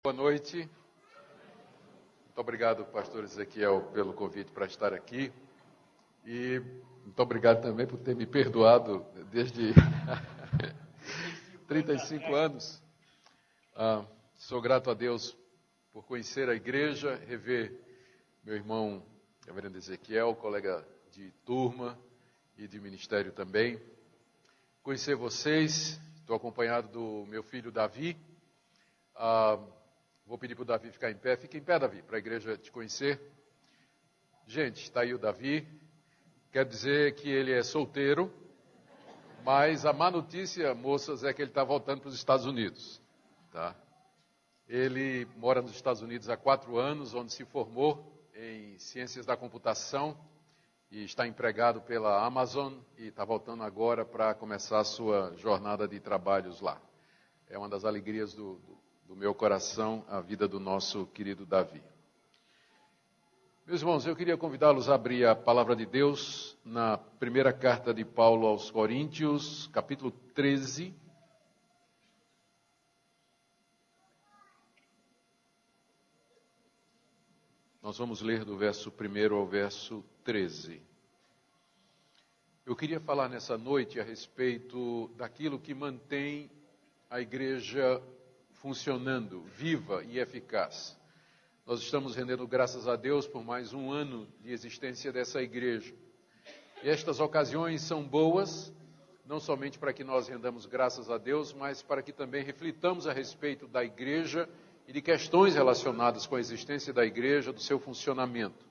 Boa noite. Muito obrigado, pastor Ezequiel, pelo convite para estar aqui. E muito obrigado também por ter me perdoado desde 35 anos. Sou grato a Deus por conhecer a igreja, rever meu irmão, reverendo Ezequiel, colega de turma e de ministério também. Conhecer vocês, estou acompanhado do meu filho Davi. Vou pedir para o Davi ficar em pé. Fica em pé, Davi, para a igreja te conhecer. Gente, está aí o Davi. Quer dizer que ele é solteiro, mas a má notícia, moças, é que ele está voltando para os Estados Unidos. Tá? Ele mora nos Estados Unidos há 4 anos, onde se formou em Ciências da Computação e está empregado pela Amazon e está voltando agora para começar a sua jornada de trabalhos lá. É uma das alegrias do meu coração, a vida do nosso querido Davi. Meus irmãos, eu queria convidá-los a abrir a palavra de Deus na primeira carta de Paulo aos Coríntios, capítulo 13. Nós vamos ler do verso 1 ao verso 13. Eu queria falar nessa noite a respeito daquilo que mantém a igreja funcionando, viva e eficaz. Nós estamos rendendo graças a Deus por mais um ano de existência dessa igreja. E estas ocasiões são boas, não somente para que nós rendamos graças a Deus, mas para que também reflitamos a respeito da igreja e de questões relacionadas com a existência da igreja, do seu funcionamento.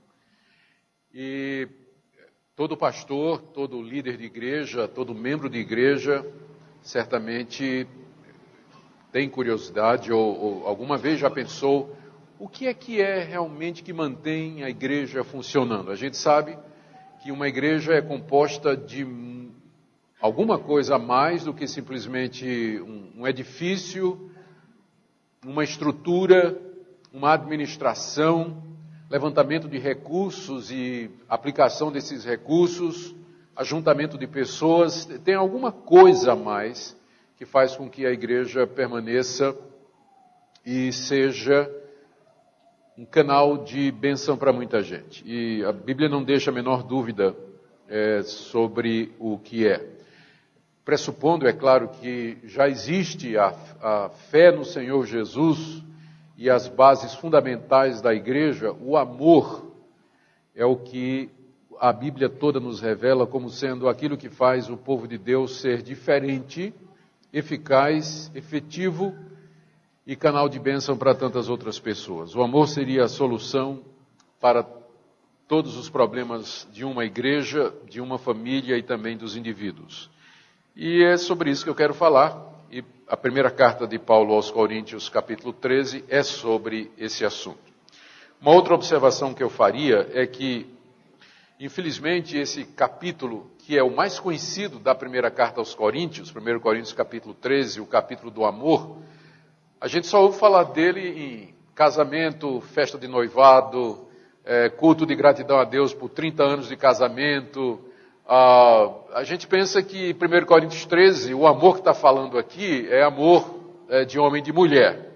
E todo pastor, todo líder de igreja, todo membro de igreja, certamente tem curiosidade ou alguma vez já pensou o que é realmente que mantém a igreja funcionando? A gente sabe que uma igreja é composta de alguma coisa a mais do que simplesmente um edifício, uma estrutura, uma administração, levantamento de recursos e aplicação desses recursos, ajuntamento de pessoas. Tem alguma coisa a mais que faz com que a igreja permaneça e seja um canal de bênção para muita gente. E a Bíblia não deixa a menor dúvida sobre o que é. Pressupondo, é claro, que já existe a fé no Senhor Jesus e as bases fundamentais da igreja, o amor é o que a Bíblia toda nos revela como sendo aquilo que faz o povo de Deus ser diferente, eficaz, efetivo e canal de bênção para tantas outras pessoas. O amor seria a solução para todos os problemas de uma igreja, de uma família e também dos indivíduos. E é sobre isso que eu quero falar. E a primeira carta de Paulo aos Coríntios, capítulo 13, é sobre esse assunto. Uma outra observação que eu faria é que, infelizmente, esse capítulo, que é o mais conhecido da primeira carta aos Coríntios, 1 Coríntios capítulo 13, o capítulo do amor, a gente só ouve falar dele em casamento, festa de noivado, culto de gratidão a Deus por 30 anos de casamento. A gente pensa que 1 Coríntios 13, o amor que está falando aqui é amor de homem e de mulher.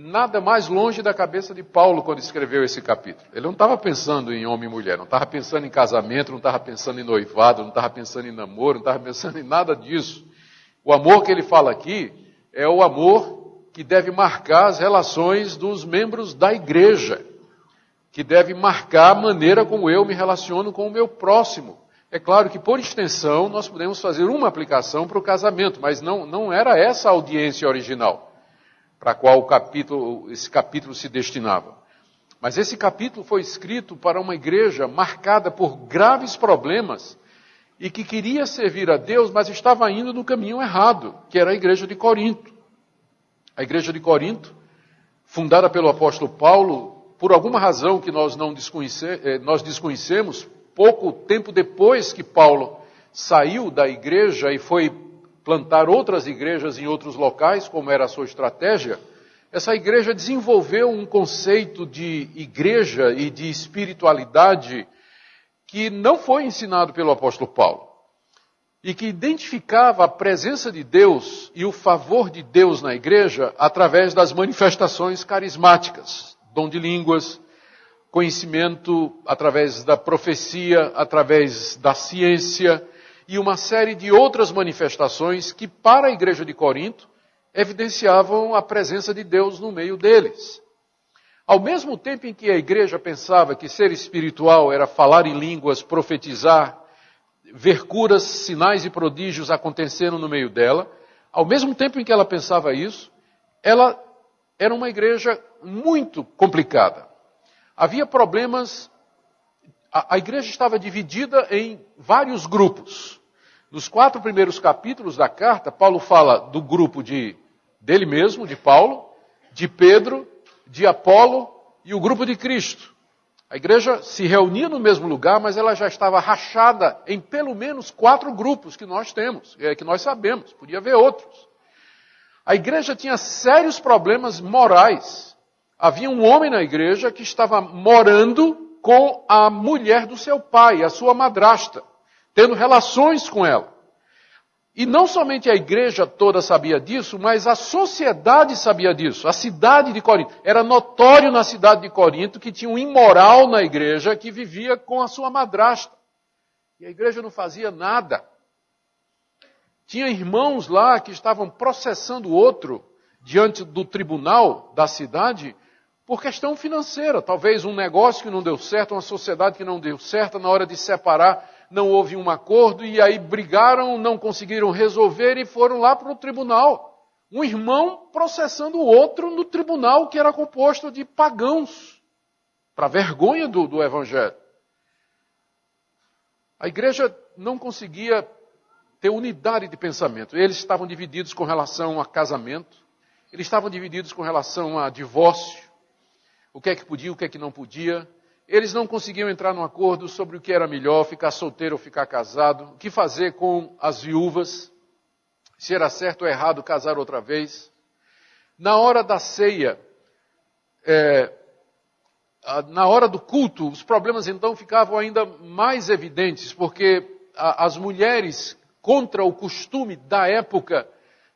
Nada mais longe da cabeça de Paulo quando escreveu esse capítulo. Ele não estava pensando em homem e mulher, não estava pensando em casamento, não estava pensando em noivado, não estava pensando em namoro, não estava pensando em nada disso. O amor que ele fala aqui é o amor que deve marcar as relações dos membros da igreja, que deve marcar a maneira como eu me relaciono com o meu próximo. É claro que, por extensão, nós podemos fazer uma aplicação para o casamento, mas não era essa a audiência original para a qual esse capítulo se destinava. Mas esse capítulo foi escrito para uma igreja marcada por graves problemas e que queria servir a Deus, mas estava indo no caminho errado, que era a igreja de Corinto. A igreja de Corinto, fundada pelo apóstolo Paulo, por alguma razão que nós desconhecemos, pouco tempo depois que Paulo saiu da igreja e foi plantar outras igrejas em outros locais, como era a sua estratégia, essa igreja desenvolveu um conceito de igreja e de espiritualidade que não foi ensinado pelo apóstolo Paulo. e que identificava a presença de Deus e o favor de Deus na igreja através das manifestações carismáticas, dom de línguas, conhecimento através da profecia, através da ciência e uma série de outras manifestações que para a igreja de Corinto evidenciavam a presença de Deus no meio deles. Ao mesmo tempo em que a igreja pensava que ser espiritual era falar em línguas, profetizar, ver curas, sinais e prodígios acontecendo no meio dela, ao mesmo tempo em que ela pensava isso, ela era uma igreja muito complicada. Havia problemas, a igreja estava dividida em vários grupos. Nos 4 primeiros capítulos da carta, Paulo fala do grupo dele mesmo, de Paulo, de Pedro, de Apolo e o grupo de Cristo. A igreja se reunia no mesmo lugar, mas ela já estava rachada em pelo menos 4 grupos que nós temos, que nós sabemos, podia haver outros. A igreja tinha sérios problemas morais. Havia um homem na igreja que estava morando com a mulher do seu pai, a sua madrasta, tendo relações com ela. E não somente a igreja toda sabia disso, mas a sociedade sabia disso. A cidade de Corinto. Era notório na cidade de Corinto que tinha um imoral na igreja que vivia com a sua madrasta. E a igreja não fazia nada. Tinha irmãos lá que estavam processando o outro diante do tribunal da cidade por questão financeira. Talvez um negócio que não deu certo, uma sociedade que não deu certo, na hora de separar não houve um acordo e aí brigaram, não conseguiram resolver e foram lá para o tribunal. Um irmão processando o outro no tribunal que era composto de pagãos, para vergonha do evangelho. A igreja não conseguia ter unidade de pensamento. Eles estavam divididos com relação a casamento, eles estavam divididos com relação a divórcio, o que é que podia, o que é que não podia. Eles não conseguiam entrar num acordo sobre o que era melhor, ficar solteiro ou ficar casado, o que fazer com as viúvas, se era certo ou errado casar outra vez. Na hora da ceia, na hora do culto, os problemas então ficavam ainda mais evidentes, porque as mulheres, contra o costume da época,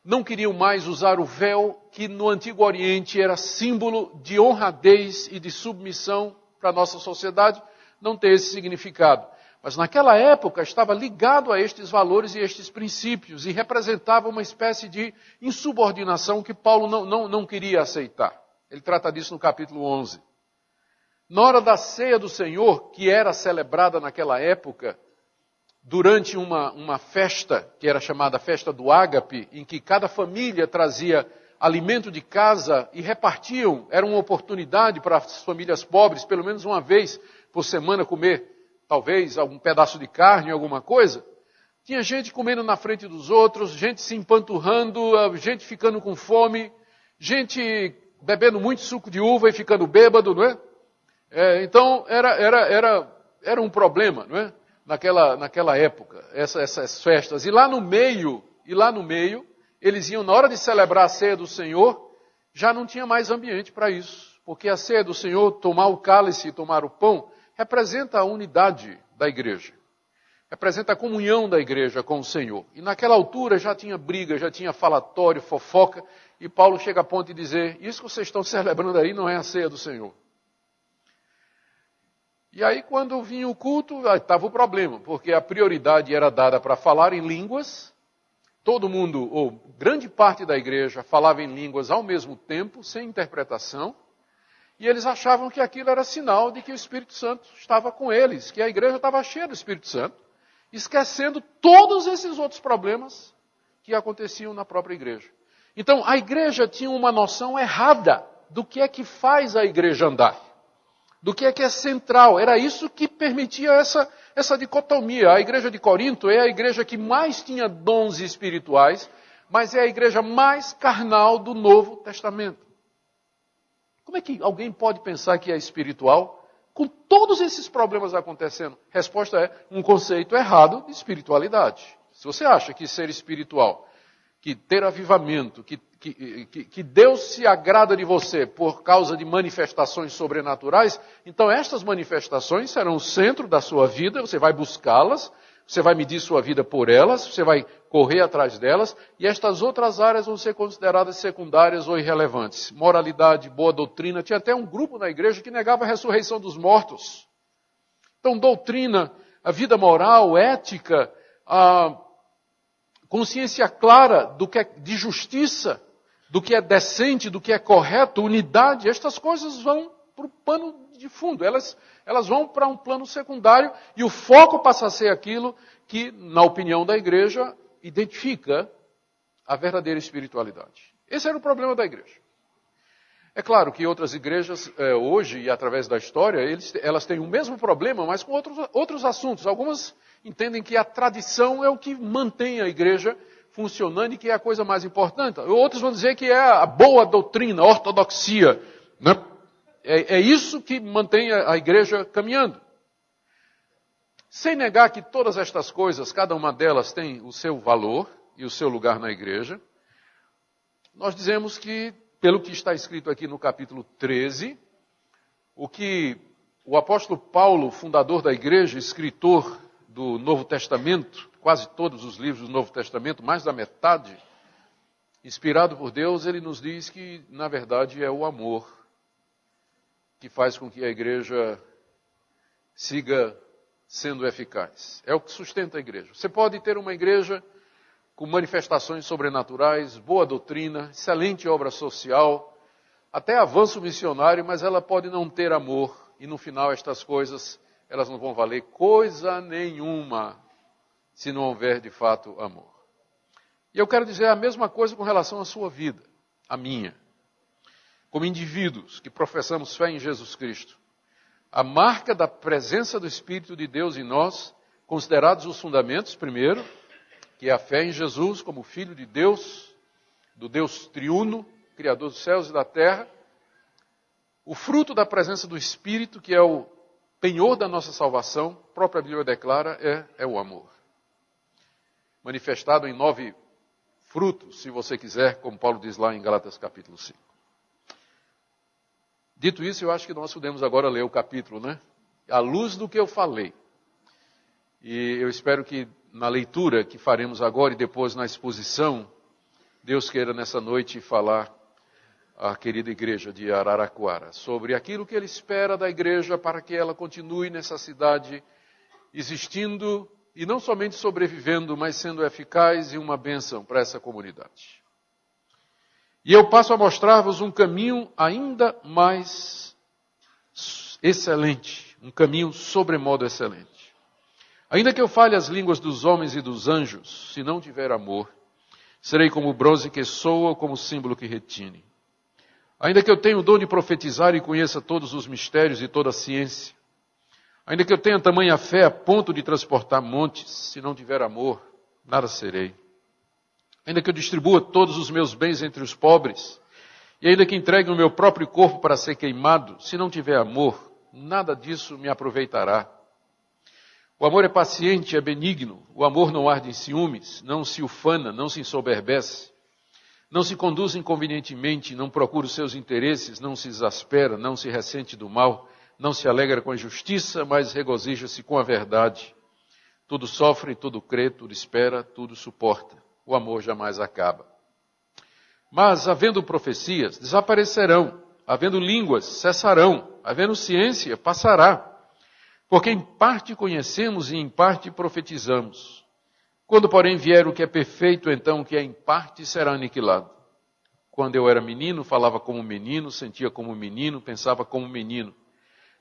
não queriam mais usar o véu, que no Antigo Oriente era símbolo de honradez e de submissão para a nossa sociedade, não ter esse significado. Mas naquela época estava ligado a estes valores e estes princípios e representava uma espécie de insubordinação que Paulo não queria aceitar. Ele trata disso no capítulo 11. Na hora da ceia do Senhor, que era celebrada naquela época, durante uma festa, que era chamada Festa do Ágape, em que cada família trazia alimento de casa e repartiam, era uma oportunidade para as famílias pobres, pelo menos uma vez por semana comer, talvez, algum pedaço de carne, alguma coisa. Tinha gente comendo na frente dos outros, gente se empanturrando, gente ficando com fome, gente bebendo muito suco de uva e ficando bêbado, não é? Então, era um problema, não é? Naquela época, essas festas. E lá no meio, eles iam, na hora de celebrar a ceia do Senhor, já não tinha mais ambiente para isso. Porque a ceia do Senhor, tomar o cálice e tomar o pão, representa a unidade da igreja. Representa a comunhão da igreja com o Senhor. E naquela altura já tinha briga, já tinha falatório, fofoca. E Paulo chega a ponto de dizer, isso que vocês estão celebrando aí não é a ceia do Senhor. E aí quando vinha o culto, estava o problema. Porque a prioridade era dada para falar em línguas. Todo mundo, ou grande parte da igreja, falava em línguas ao mesmo tempo, sem interpretação, e eles achavam que aquilo era sinal de que o Espírito Santo estava com eles, que a igreja estava cheia do Espírito Santo, esquecendo todos esses outros problemas que aconteciam na própria igreja. Então, a igreja tinha uma noção errada do que é que faz a igreja andar, do que é central. Era isso que permitia essa dicotomia. A igreja de Corinto é a igreja que mais tinha dons espirituais, mas é a igreja mais carnal do Novo Testamento. Como é que alguém pode pensar que é espiritual com todos esses problemas acontecendo? Resposta é um conceito errado de espiritualidade. Se você acha que ser espiritual, que ter avivamento, que Deus se agrada de você por causa de manifestações sobrenaturais, então estas manifestações serão o centro da sua vida, você vai buscá-las, você vai medir sua vida por elas, você vai correr atrás delas, e estas outras áreas vão ser consideradas secundárias ou irrelevantes. Moralidade, boa doutrina. Tinha até um grupo na igreja que negava a ressurreição dos mortos. Então, doutrina, a vida moral, ética, a consciência clara do que é de justiça, do que é decente, do que é correto, unidade, estas coisas vão para o pano de fundo. Elas vão para um plano secundário e o foco passa a ser aquilo que, na opinião da igreja, identifica a verdadeira espiritualidade. Esse era o problema da igreja. É claro que outras igrejas, hoje e através da história, elas têm o mesmo problema, mas com outros assuntos. Algumas entendem que a tradição é o que mantém a igreja funcionando e que é a coisa mais importante. Outros vão dizer que é a boa doutrina, a ortodoxia, né? É isso que mantém a igreja caminhando. Sem negar que todas estas coisas, cada uma delas tem o seu valor e o seu lugar na igreja, nós dizemos que, pelo que está escrito aqui no capítulo 13, o que o apóstolo Paulo, fundador da igreja, escritor do Novo Testamento, quase todos os livros do Novo Testamento, mais da metade, inspirado por Deus, ele nos diz que, na verdade, é o amor que faz com que a igreja siga sendo eficaz. É o que sustenta a igreja. Você pode ter uma igreja com manifestações sobrenaturais, boa doutrina, excelente obra social, até avanço missionário, mas ela pode não ter amor. E no final estas coisas, elas não vão valer coisa nenhuma se não houver de fato amor. E eu quero dizer a mesma coisa com relação à sua vida, a minha. Como indivíduos que professamos fé em Jesus Cristo, a marca da presença do Espírito de Deus em nós, considerados os fundamentos, primeiro, que é a fé em Jesus como Filho de Deus, do Deus triuno, Criador dos céus e da terra, o fruto da presença do Espírito, que é o penhor da nossa salvação, a própria Bíblia declara, é o amor. Manifestado em 9 frutos, se você quiser, como Paulo diz lá em Gálatas capítulo 5. Dito isso, eu acho que nós podemos agora ler o capítulo, né? À luz do que eu falei. E eu espero que na leitura que faremos agora e depois na exposição, Deus queira nessa noite falar à querida igreja de Araraquara sobre aquilo que Ele espera da igreja para que ela continue nessa cidade existindo e não somente sobrevivendo, mas sendo eficaz e uma bênção para essa comunidade. E eu passo a mostrar-vos um caminho ainda mais excelente, um caminho sobremodo excelente. Ainda que eu fale as línguas dos homens e dos anjos, se não tiver amor, serei como o bronze que soa ou como o símbolo que retine. Ainda que eu tenha o dom de profetizar e conheça todos os mistérios e toda a ciência, ainda que eu tenha tamanha fé a ponto de transportar montes, se não tiver amor, nada serei. Ainda que eu distribua todos os meus bens entre os pobres, e ainda que entregue o meu próprio corpo para ser queimado, se não tiver amor, nada disso me aproveitará. O amor é paciente, é benigno, o amor não arde em ciúmes, não se ufana, não se ensoberbece, não se conduz inconvenientemente, não procura os seus interesses, não se exaspera, não se ressente do mal, não se alegra com a injustiça, mas regozija-se com a verdade. Tudo sofre, tudo crê, tudo espera, tudo suporta. O amor jamais acaba. Mas, havendo profecias, desaparecerão. Havendo línguas, cessarão. Havendo ciência, passará. Porque em parte conhecemos e em parte profetizamos. Quando, porém, vier o que é perfeito, então o que é em parte será aniquilado. Quando eu era menino, falava como menino, sentia como menino, pensava como menino.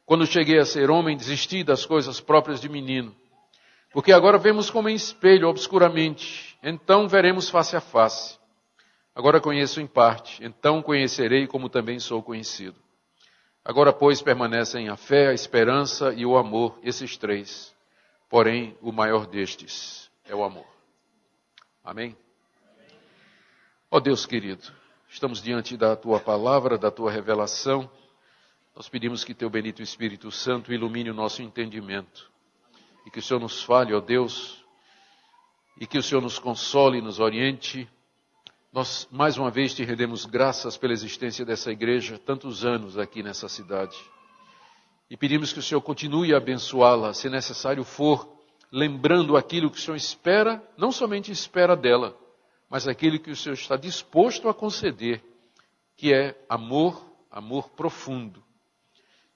Quando cheguei a ser homem, desisti das coisas próprias de menino. Porque agora vemos como em espelho, obscuramente. Então veremos face a face. Agora conheço em parte. Então conhecerei como também sou conhecido. Agora, pois, permanecem a fé, a esperança e o amor, esses 3. Porém, o maior destes é o amor. Amém? Ó Deus querido, estamos diante da Tua palavra, da Tua revelação. Nós pedimos que Teu bendito Espírito Santo ilumine o nosso entendimento. E que o Senhor nos fale, ó Deus, e que o Senhor nos console, nos oriente. Nós, mais uma vez, te rendemos graças pela existência dessa igreja, tantos anos aqui nessa cidade. E pedimos que o Senhor continue a abençoá-la, se necessário for, lembrando aquilo que o Senhor espera, não somente espera dela, mas aquilo que o Senhor está disposto a conceder, que é amor, amor profundo,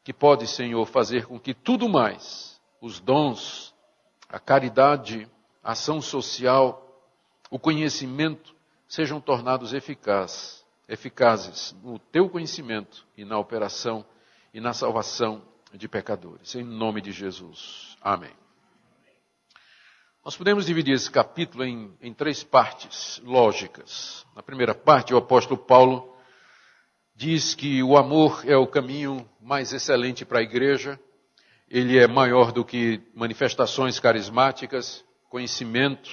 que pode, Senhor, fazer com que tudo mais, os dons, a caridade, a ação social, o conhecimento, sejam tornados eficazes no teu conhecimento e na operação e na salvação de pecadores. Em nome de Jesus. Amém. Nós podemos dividir esse capítulo em 3 partes lógicas. Na primeira parte, o apóstolo Paulo diz que o amor é o caminho mais excelente para a igreja. Ele é maior do que manifestações carismáticas, conhecimento,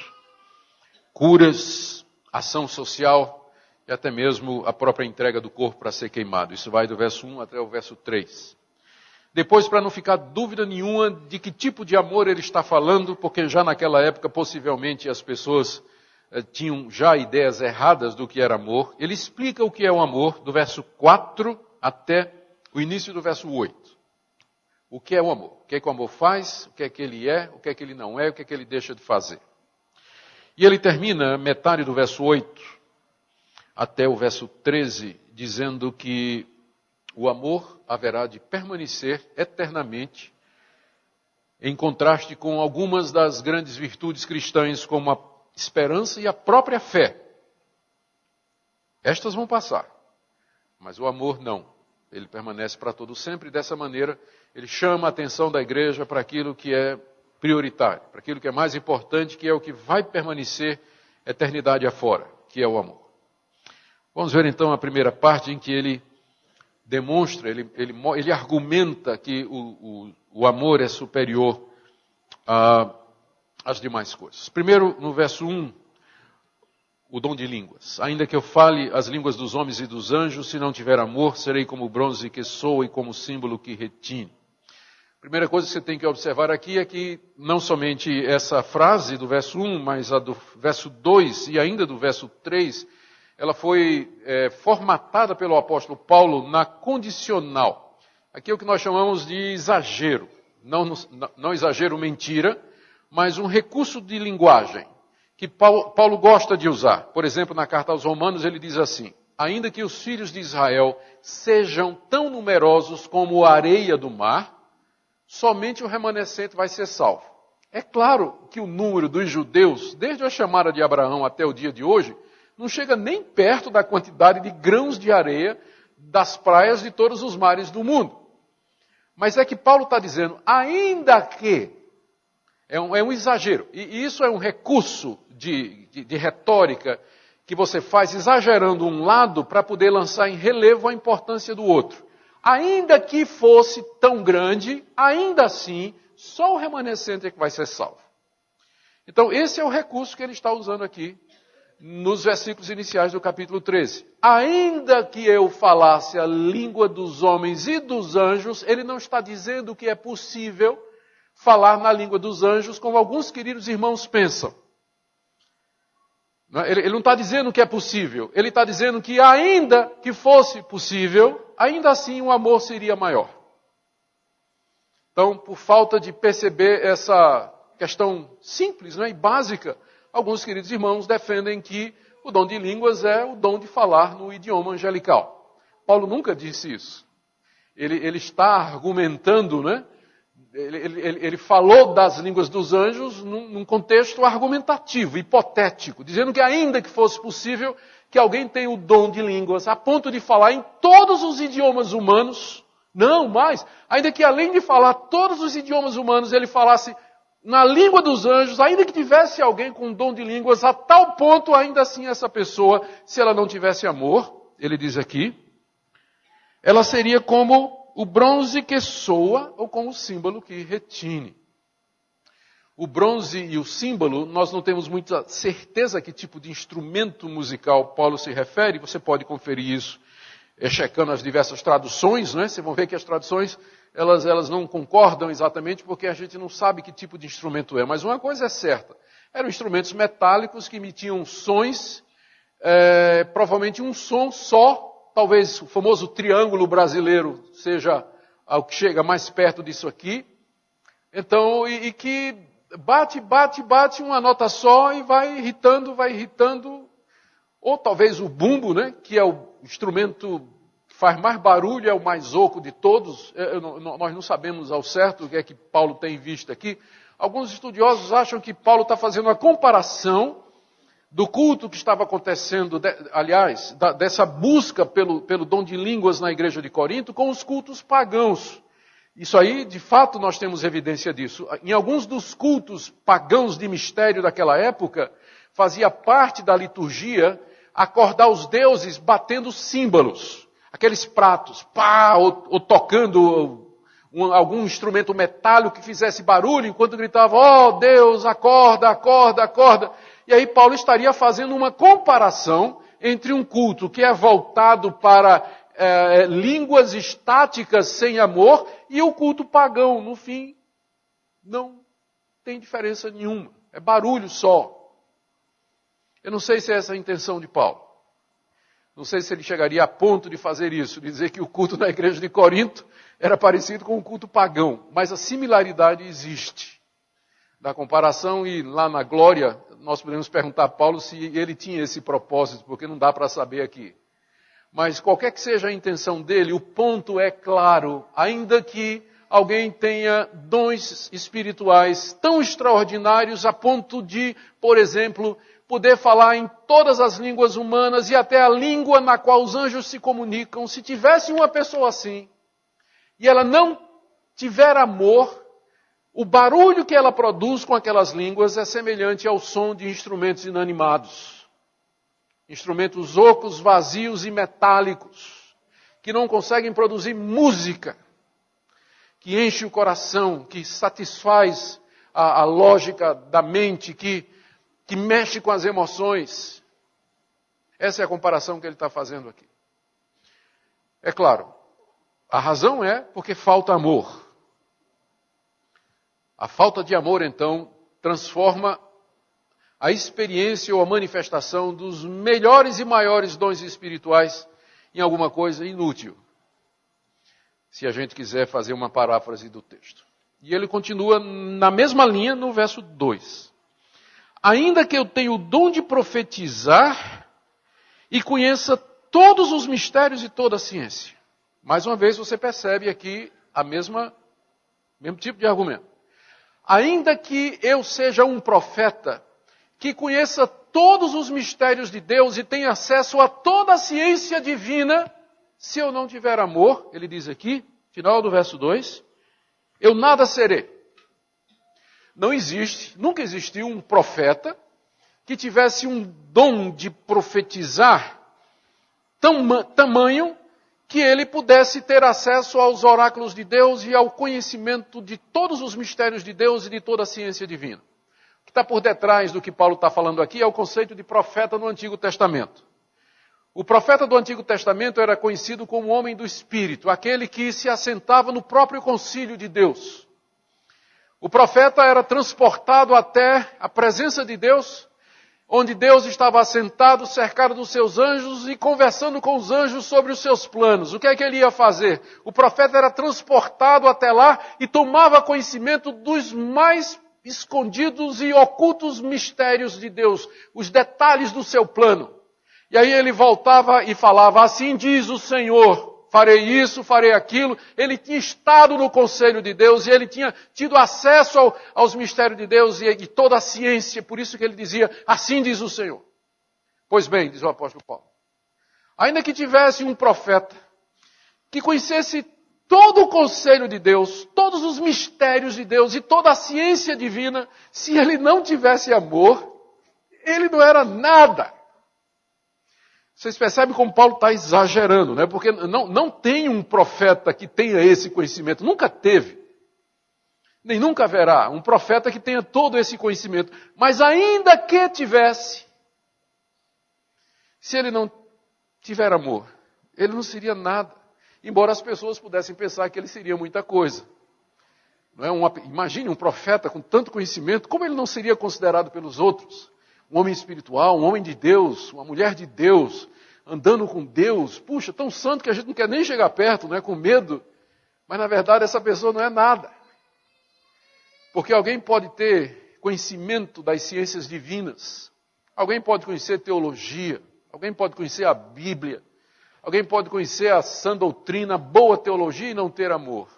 curas, ação social e até mesmo a própria entrega do corpo para ser queimado. Isso vai do verso 1 até o verso 3. Depois, para não ficar dúvida nenhuma de que tipo de amor ele está falando, porque já naquela época possivelmente as pessoas tinham já ideias erradas do que era amor, ele explica o que é o amor do verso 4 até o início do verso 8. O que é o amor? O que é que o amor faz? O que é que ele é? O que é que ele não é? O que é que ele deixa de fazer? E ele termina metade do verso 8 até o verso 13, dizendo que o amor haverá de permanecer eternamente, em contraste com algumas das grandes virtudes cristãs, como a esperança e a própria fé. Estas vão passar, mas o amor não. Ele permanece para todo sempre, e dessa maneira ele chama a atenção da igreja para aquilo que é prioritário, para aquilo que é mais importante, que é o que vai permanecer eternidade afora, que é o amor. Vamos ver então a primeira parte em que ele demonstra, ele argumenta que o amor é superior às demais coisas. Primeiro, no verso 1, o dom de línguas. Ainda que eu fale as línguas dos homens e dos anjos, se não tiver amor, serei como o bronze que soa e como o símbolo que retine. Primeira coisa que você tem que observar aqui é que não somente essa frase do verso 1, mas a do verso 2 e ainda do verso 3, ela foi formatada pelo apóstolo Paulo na condicional. Aqui é o que nós chamamos de exagero. Não exagero mentira, mas um recurso de linguagem que Paulo gosta de usar. Por exemplo, na carta aos Romanos ele diz assim: ainda que os filhos de Israel sejam tão numerosos como a areia do mar, somente o remanescente vai ser salvo. É claro que o número dos judeus, desde a chamada de Abraão até o dia de hoje, não chega nem perto da quantidade de grãos de areia das praias de todos os mares do mundo. Mas é que Paulo está dizendo, ainda que, é um exagero, e isso é um recurso de retórica que você faz exagerando um lado para poder lançar em relevo a importância do outro. Ainda que fosse tão grande, ainda assim, só o remanescente é que vai ser salvo. Então, esse é o recurso que ele está usando aqui nos versículos iniciais do capítulo 13. Ainda que eu falasse a língua dos homens e dos anjos, ele não está dizendo que é possível falar na língua dos anjos, como alguns queridos irmãos pensam. Ele não está dizendo que é possível, ele está dizendo que ainda que fosse possível, ainda assim o amor seria maior. Então, por falta de perceber essa questão simples, e básica, alguns queridos irmãos defendem que o dom de línguas é o dom de falar no idioma angelical. Paulo nunca disse isso. Ele está argumentando, Ele falou das línguas dos anjos num contexto argumentativo, hipotético, dizendo que ainda que fosse possível que alguém tenha o dom de línguas a ponto de falar em todos os idiomas humanos, não mais, ainda que além de falar todos os idiomas humanos, ele falasse na língua dos anjos, ainda que tivesse alguém com dom de línguas, a tal ponto, ainda assim essa pessoa, se ela não tivesse amor, ele diz aqui, ela seria como o bronze que soa ou como o símbolo que retine. O bronze e o símbolo, nós não temos muita certeza a que tipo de instrumento musical Paulo se refere, você pode conferir isso checando as diversas traduções, Vocês vão ver que as traduções elas não concordam exatamente porque a gente não sabe que tipo de instrumento é. Mas uma coisa é certa, eram instrumentos metálicos que emitiam sons, provavelmente um som só, talvez o famoso triângulo brasileiro seja o que chega mais perto disso aqui. Então, e que bate uma nota só e vai irritando. Ou talvez o bumbo, né, que é o instrumento que faz mais barulho, é o mais oco de todos. Nós não sabemos ao certo o que é que Paulo tem em vista aqui. Alguns estudiosos acham que Paulo está fazendo uma comparação do culto que estava acontecendo, dessa busca pelo dom de línguas na igreja de Corinto, com os cultos pagãos. Isso aí, de fato, nós temos evidência disso. Em alguns dos cultos pagãos de mistério daquela época, fazia parte da liturgia acordar os deuses batendo símbolos, aqueles pratos, ou tocando algum instrumento metálico que fizesse barulho, enquanto gritava, ó Deus, acorda, acorda, acorda. E aí Paulo estaria fazendo uma comparação entre um culto que é voltado para línguas estáticas sem amor e o culto pagão. No fim, não tem diferença nenhuma. É barulho só. Eu não sei se é essa a intenção de Paulo. Não sei se ele chegaria a ponto de fazer isso, de dizer que o culto na igreja de Corinto era parecido com o culto pagão. Mas a similaridade existe. Da comparação, e lá na glória, nós podemos perguntar a Paulo se ele tinha esse propósito, porque não dá para saber aqui. Mas qualquer que seja a intenção dele, o ponto é claro, ainda que alguém tenha dons espirituais tão extraordinários a ponto de, por exemplo, poder falar em todas as línguas humanas e até a língua na qual os anjos se comunicam. Se tivesse uma pessoa assim, e ela não tiver amor, o barulho que ela produz com aquelas línguas é semelhante ao som de instrumentos inanimados. Instrumentos ocos, vazios e metálicos, que não conseguem produzir música, que enche o coração, que satisfaz a lógica da mente, que mexe com as emoções. Essa é a comparação que ele está fazendo aqui. É claro, a razão é porque falta amor. A falta de amor, então, transforma a experiência ou a manifestação dos melhores e maiores dons espirituais em alguma coisa inútil. Se a gente quiser fazer uma paráfrase do texto. E ele continua na mesma linha no verso 2. Ainda que eu tenha o dom de profetizar e conheça todos os mistérios e toda a ciência. Mais uma vez você percebe aqui mesmo tipo de argumento. Ainda que eu seja um profeta que conheça todos os mistérios de Deus e tenha acesso a toda a ciência divina, se eu não tiver amor, ele diz aqui, final do verso 2, eu nada serei. Nunca existiu um profeta que tivesse um dom de profetizar tamanho que ele pudesse ter acesso aos oráculos de Deus e ao conhecimento de todos os mistérios de Deus e de toda a ciência divina. O que está por detrás do que Paulo está falando aqui é o conceito de profeta no Antigo Testamento. O profeta do Antigo Testamento era conhecido como homem do Espírito, aquele que se assentava no próprio concílio de Deus. O profeta era transportado até a presença de Deus, onde Deus estava assentado, cercado dos seus anjos e conversando com os anjos sobre os seus planos. O que é que ele ia fazer? O profeta era transportado até lá e tomava conhecimento dos mais escondidos e ocultos mistérios de Deus, os detalhes do seu plano. E aí ele voltava e falava, assim diz o Senhor, farei isso, farei aquilo. Ele tinha estado no conselho de Deus e ele tinha tido acesso aos mistérios de Deus e toda a ciência. Por isso que ele dizia, assim diz o Senhor. Pois bem, diz o apóstolo Paulo, ainda que tivesse um profeta que conhecesse todo o conselho de Deus, todos os mistérios de Deus e toda a ciência divina, se ele não tivesse amor, ele não era nada. Vocês percebem como Paulo está exagerando, né? Porque não tem um profeta que tenha esse conhecimento. Nunca teve. Nem nunca haverá um profeta que tenha todo esse conhecimento. Mas ainda que tivesse, se ele não tiver amor, ele não seria nada. Embora as pessoas pudessem pensar que ele seria muita coisa. Não é? Imagine um profeta com tanto conhecimento, como ele não seria considerado pelos outros? Um homem espiritual, um homem de Deus, uma mulher de Deus, andando com Deus. Puxa, tão santo que a gente não quer nem chegar perto, não é? Com medo. Mas na verdade essa pessoa não é nada. Porque alguém pode ter conhecimento das ciências divinas. Alguém pode conhecer teologia, alguém pode conhecer a Bíblia, alguém pode conhecer a sã doutrina, boa teologia e não ter amor.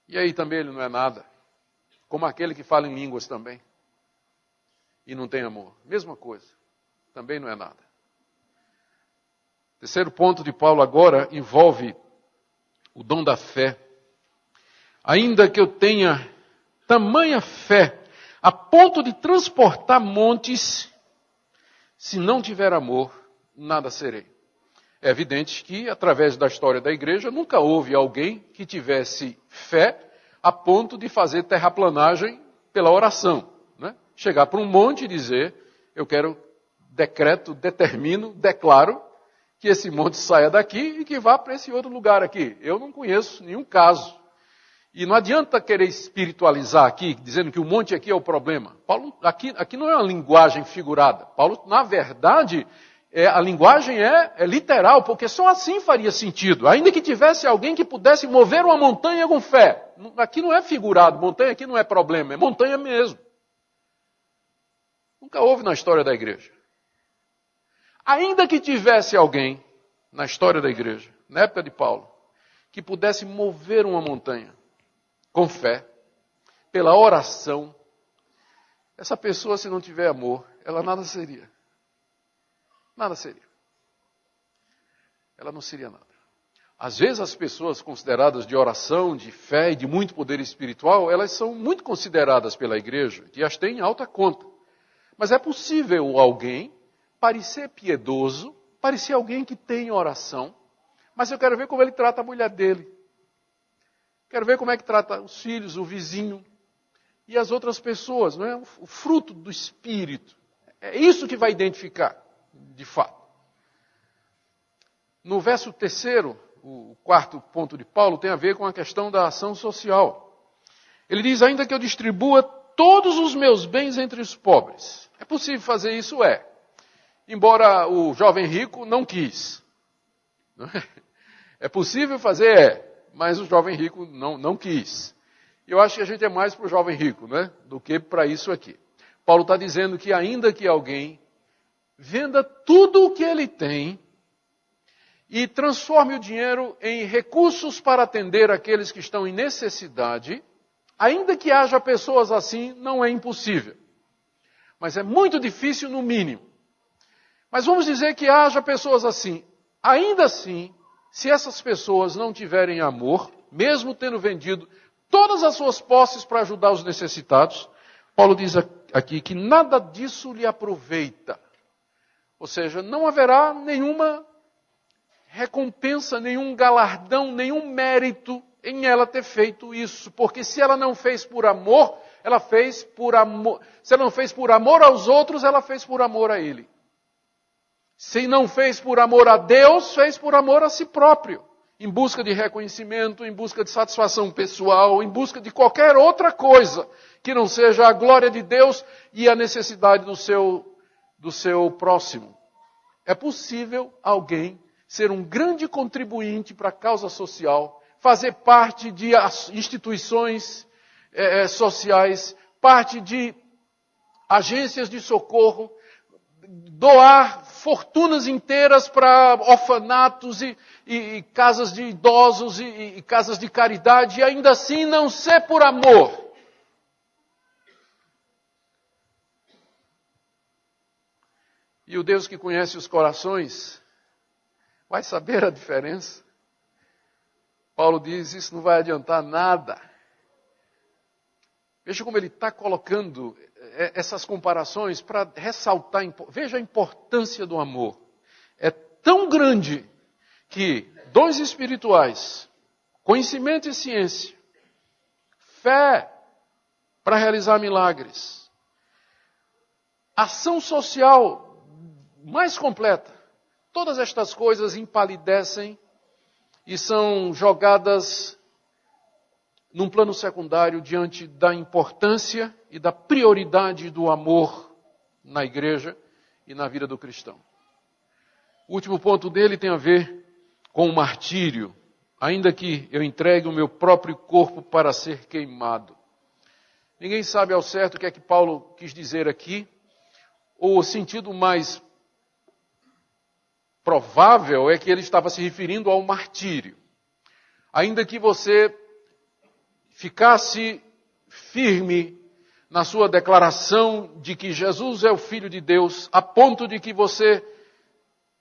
E aí também ele não é nada. Como aquele que fala em línguas também e não tem amor. Mesma coisa. Também não é nada. Terceiro ponto de Paulo agora envolve o dom da fé. Ainda que eu tenha tamanha fé a ponto de transportar montes, se não tiver amor, nada serei. É evidente que, através da história da igreja, nunca houve alguém que tivesse fé a ponto de fazer terraplanagem pela oração. Né? Chegar para um monte e dizer, eu quero, decreto, determino, declaro, que esse monte saia daqui e que vá para esse outro lugar aqui. Eu não conheço nenhum caso. E não adianta querer espiritualizar aqui, dizendo que o monte aqui é o problema. Paulo, aqui não é uma linguagem figurada. Paulo, na verdade, a linguagem é literal, porque só assim faria sentido. Ainda que tivesse alguém que pudesse mover uma montanha com fé. Aqui não é figurado, montanha aqui não é problema, é montanha mesmo. Nunca houve na história da igreja. Ainda que tivesse alguém na história da igreja, na época de Paulo, que pudesse mover uma montanha com fé, pela oração, essa pessoa, se não tiver amor, ela nada seria. Nada seria. Ela não seria nada. Às vezes as pessoas consideradas de oração, de fé e de muito poder espiritual, elas são muito consideradas pela igreja, que as tem em alta conta. Mas é possível alguém parecer piedoso, parecer alguém que tem oração, mas eu quero ver como ele trata a mulher dele. Quero ver como é que trata os filhos, o vizinho e as outras pessoas, não é? O fruto do Espírito. É isso que vai identificar, de fato. No verso 3º, o quarto ponto de Paulo tem a ver com a questão da ação social. Ele diz, ainda que eu distribua todos os meus bens entre os pobres. É possível fazer isso? É. Embora o jovem rico não quis. É possível fazer? É. Mas o jovem rico não quis. Eu acho que a gente é mais para o jovem rico, né, do que para isso aqui. Paulo está dizendo que ainda que alguém venda tudo o que ele tem e transforme o dinheiro em recursos para atender aqueles que estão em necessidade, ainda que haja pessoas assim, não é impossível. Mas é muito difícil no mínimo. Mas vamos dizer que haja pessoas assim. Ainda assim, se essas pessoas não tiverem amor, mesmo tendo vendido todas as suas posses para ajudar os necessitados, Paulo diz aqui que nada disso lhe aproveita. Ou seja, não haverá nenhuma recompensa, nenhum galardão, nenhum mérito em ela ter feito isso. Porque se ela não fez por amor, ela fez por amor. Se ela não fez por amor aos outros, ela fez por amor a ele. Se não fez por amor a Deus, fez por amor a si próprio. Em busca de reconhecimento, em busca de satisfação pessoal, em busca de qualquer outra coisa que não seja a glória de Deus e a necessidade do seu próximo. É possível alguém ser um grande contribuinte para a causa social, fazer parte de instituições sociais, parte de agências de socorro, doar fortunas inteiras para orfanatos e casas de idosos e casas de caridade, e ainda assim não ser por amor. E o Deus que conhece os corações vai saber a diferença. Paulo diz, isso não vai adiantar nada. Veja como ele está colocando essas comparações para ressaltar, veja a importância do amor. É tão grande que dons espirituais, conhecimento e ciência, fé para realizar milagres, ação social mais completa, todas estas coisas empalidecem e são jogadas num plano secundário diante da importância e da prioridade do amor na igreja e na vida do cristão. O último ponto dele tem a ver com o martírio, ainda que eu entregue o meu próprio corpo para ser queimado. Ninguém sabe ao certo o que é que Paulo quis dizer aqui. O sentido mais provável é que ele estava se referindo ao martírio. Ainda que você ficasse firme na sua declaração de que Jesus é o Filho de Deus, a ponto de que você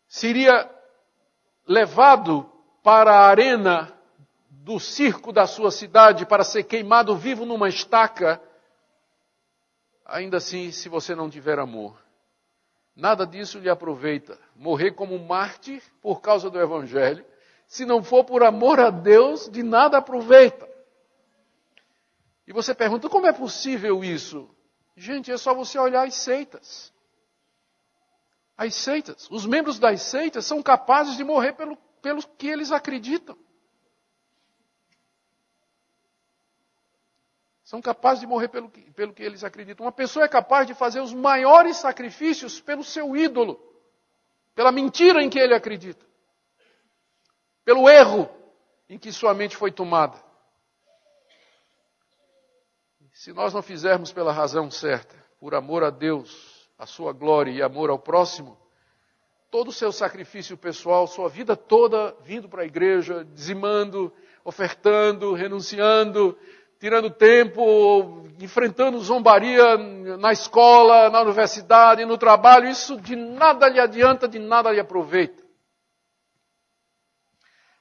seria levado para a arena do circo da sua cidade para ser queimado vivo numa estaca, ainda assim, se você não tiver amor, nada disso lhe aproveita. Morrer como mártir por causa do Evangelho, se não for por amor a Deus, de nada aproveita. E você pergunta, como é possível isso? Gente, é só você olhar as seitas. As seitas, os membros das seitas são capazes de morrer pelo que eles acreditam. São capazes de morrer pelo que eles acreditam. Uma pessoa é capaz de fazer os maiores sacrifícios pelo seu ídolo, pela mentira em que ele acredita, pelo erro em que sua mente foi tomada. Se nós não fizermos pela razão certa, por amor a Deus, a sua glória e amor ao próximo, todo o seu sacrifício pessoal, sua vida toda vindo para a igreja, dizimando, ofertando, renunciando, tirando tempo, enfrentando zombaria na escola, na universidade, no trabalho, isso de nada lhe adianta, de nada lhe aproveita.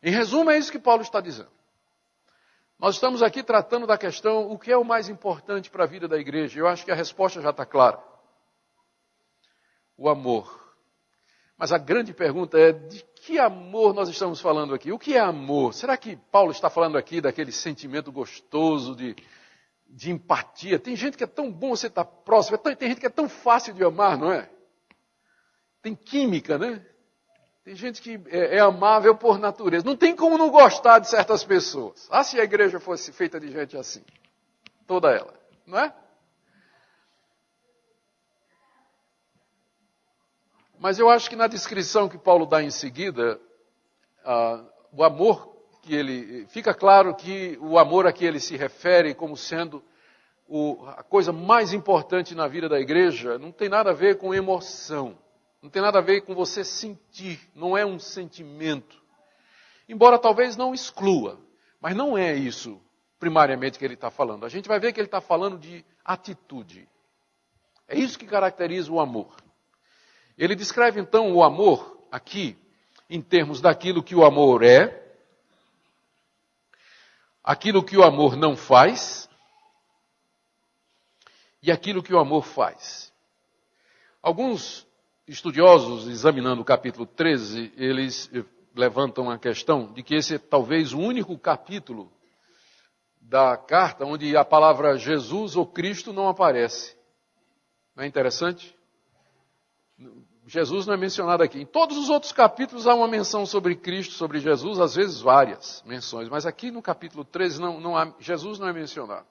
Em resumo, é isso que Paulo está dizendo. Nós estamos aqui tratando da questão, o que é o mais importante para a vida da igreja? Eu acho que a resposta já está clara. O amor. Mas a grande pergunta é, de que amor nós estamos falando aqui? O que é amor? Será que Paulo está falando aqui daquele sentimento gostoso de empatia? Tem gente que é tão bom você estar próximo, tem gente que é tão fácil de amar, não é? Tem química, né? Tem gente que é amável por natureza. Não tem como não gostar de certas pessoas. Ah, se a igreja fosse feita de gente assim. Toda ela, não é? Mas eu acho que na descrição que Paulo dá em seguida, o amor que ele... Fica claro que o amor a que ele se refere como sendo a coisa mais importante na vida da igreja não tem nada a ver com emoção. Não tem nada a ver com você sentir. Não é um sentimento. Embora talvez não exclua. Mas não é isso primariamente que ele está falando. A gente vai ver que ele está falando de atitude. É isso que caracteriza o amor. Ele descreve então o amor aqui em termos daquilo que o amor é, aquilo que o amor não faz e aquilo que o amor faz. Alguns estudiosos, examinando o capítulo 13, eles levantam a questão de que esse é talvez o único capítulo da carta onde a palavra Jesus ou Cristo não aparece. Não é interessante? Jesus não é mencionado aqui. Em todos os outros capítulos há uma menção sobre Cristo, sobre Jesus, às vezes várias menções. Mas aqui no capítulo 13 Jesus não é mencionado.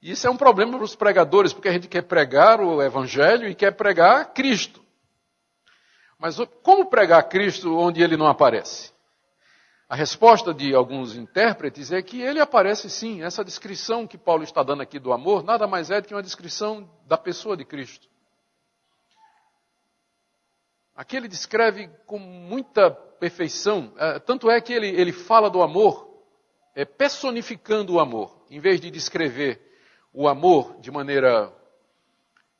E isso é um problema para os pregadores, porque a gente quer pregar o Evangelho e quer pregar Cristo. Mas como pregar Cristo onde ele não aparece? A resposta de alguns intérpretes é que ele aparece sim. Essa descrição que Paulo está dando aqui do amor, nada mais é do que uma descrição da pessoa de Cristo. Aqui ele descreve com muita perfeição, tanto é que ele fala do amor, personificando o amor. Em vez de descrever o amor de maneira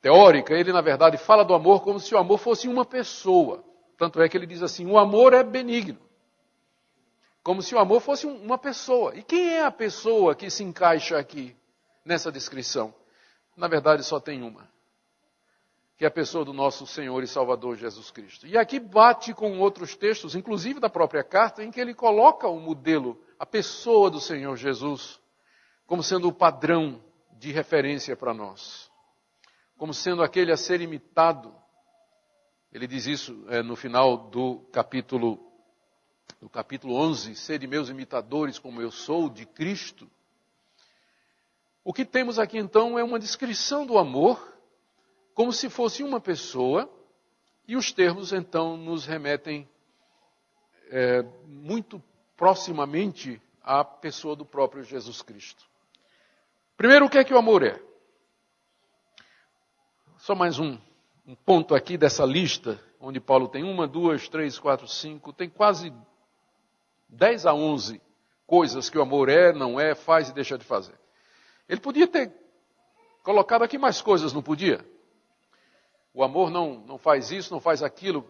teórica, ele na verdade fala do amor como se o amor fosse uma pessoa. Tanto é que ele diz assim, o amor é benigno. Como se o amor fosse uma pessoa. E quem é a pessoa que se encaixa aqui nessa descrição? Na verdade só tem uma. Que é a pessoa do nosso Senhor e Salvador Jesus Cristo. E aqui bate com outros textos, inclusive da própria carta, em que ele coloca o modelo, a pessoa do Senhor Jesus, como sendo o padrão de referência para nós. Como sendo aquele a ser imitado. Ele diz isso no final do capítulo 11, sede meus imitadores como eu sou de Cristo. O que temos aqui então é uma descrição do amor, como se fosse uma pessoa, e os termos então nos remetem muito proximamente à pessoa do próprio Jesus Cristo. Primeiro, o que é que o amor é? Só mais um ponto aqui dessa lista, onde Paulo tem 1, 2, 3, 4, 5, tem quase 10 a 11 coisas que o amor é, não é, faz e deixa de fazer. Ele podia ter colocado aqui mais coisas, não podia? O amor não faz isso, não faz aquilo.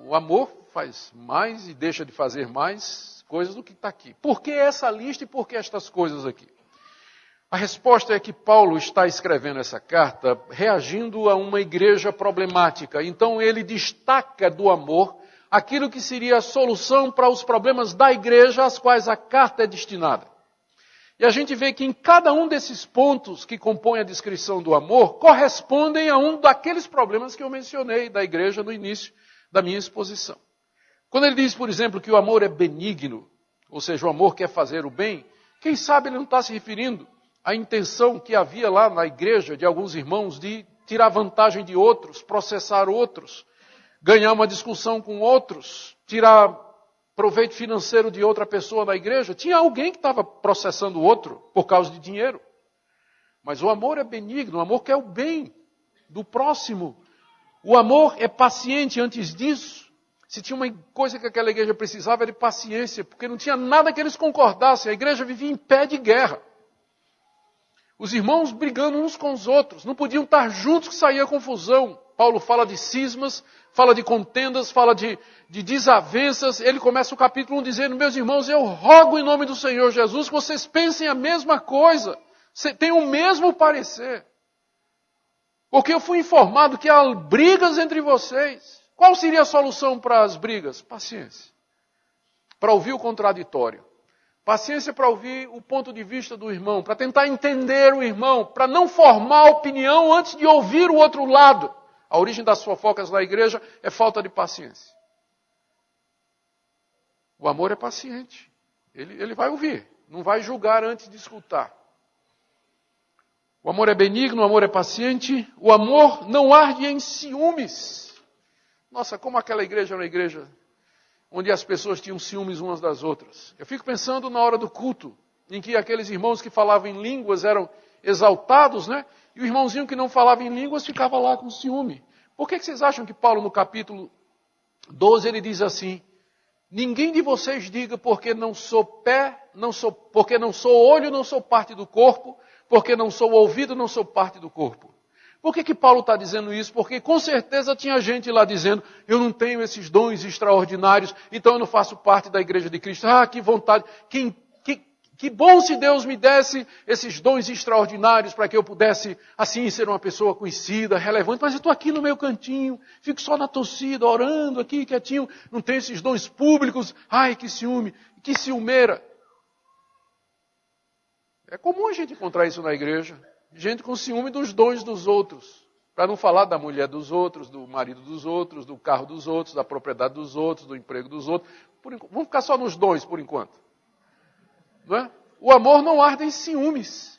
O amor faz mais e deixa de fazer mais coisas do que está aqui. Por que essa lista e por que estas coisas aqui? A resposta é que Paulo está escrevendo essa carta reagindo a uma igreja problemática. Então ele destaca do amor aquilo que seria a solução para os problemas da igreja às quais a carta é destinada. E a gente vê que em cada um desses pontos que compõem a descrição do amor, correspondem a um daqueles problemas que eu mencionei da igreja no início da minha exposição. Quando ele diz, por exemplo, que o amor é benigno, ou seja, o amor quer fazer o bem, quem sabe ele não está se referindo à intenção que havia lá na igreja de alguns irmãos de tirar vantagem de outros, processar outros, ganhar uma discussão com outros, tirar proveito financeiro de outra pessoa na igreja. Tinha alguém que estava processando o outro por causa de dinheiro. Mas o amor é benigno, o amor quer o bem do próximo. O amor é paciente antes disso. Se tinha uma coisa que aquela igreja precisava era de paciência, porque não tinha nada que eles concordassem. A igreja vivia em pé de guerra. Os irmãos brigando uns com os outros, não podiam estar juntos que saía confusão. Paulo fala de cismas, fala de contendas, fala de desavenças. Ele começa o capítulo 1 dizendo, meus irmãos, eu rogo em nome do Senhor Jesus que vocês pensem a mesma coisa, tenham o mesmo parecer. Porque eu fui informado que há brigas entre vocês. Qual seria a solução para as brigas? Paciência. Para ouvir o contraditório. Paciência para ouvir o ponto de vista do irmão, para tentar entender o irmão, para não formar opinião antes de ouvir o outro lado. A origem das fofocas na igreja é falta de paciência. O amor é paciente. Ele vai ouvir, não vai julgar antes de escutar. O amor é benigno, o amor é paciente, o amor não arde em ciúmes. Nossa, como aquela igreja era uma igreja onde as pessoas tinham ciúmes umas das outras. Eu fico pensando na hora do culto, em que aqueles irmãos que falavam em línguas eram exaltados, né? E o irmãozinho que não falava em línguas ficava lá com ciúme. Por que vocês acham que Paulo, no capítulo 12, ele diz assim, ninguém de vocês diga porque não sou pé, porque não sou olho, não sou parte do corpo, porque não sou ouvido, não sou parte do corpo. Por que Paulo está dizendo isso? Porque com certeza tinha gente lá dizendo, eu não tenho esses dons extraordinários, então eu não faço parte da igreja de Cristo. Ah, que vontade, que bom se Deus me desse esses dons extraordinários para que eu pudesse, assim, ser uma pessoa conhecida, relevante. Mas eu estou aqui no meu cantinho, fico só na torcida, orando aqui, quietinho, não tenho esses dons públicos. Ai, que ciúme, que ciumeira. É comum a gente encontrar isso na igreja. Gente com ciúme dos dons dos outros. Para não falar da mulher dos outros, do marido dos outros, do carro dos outros, da propriedade dos outros, do emprego dos outros. Vamos ficar só nos dons por enquanto. Não é? O amor não arde em ciúmes.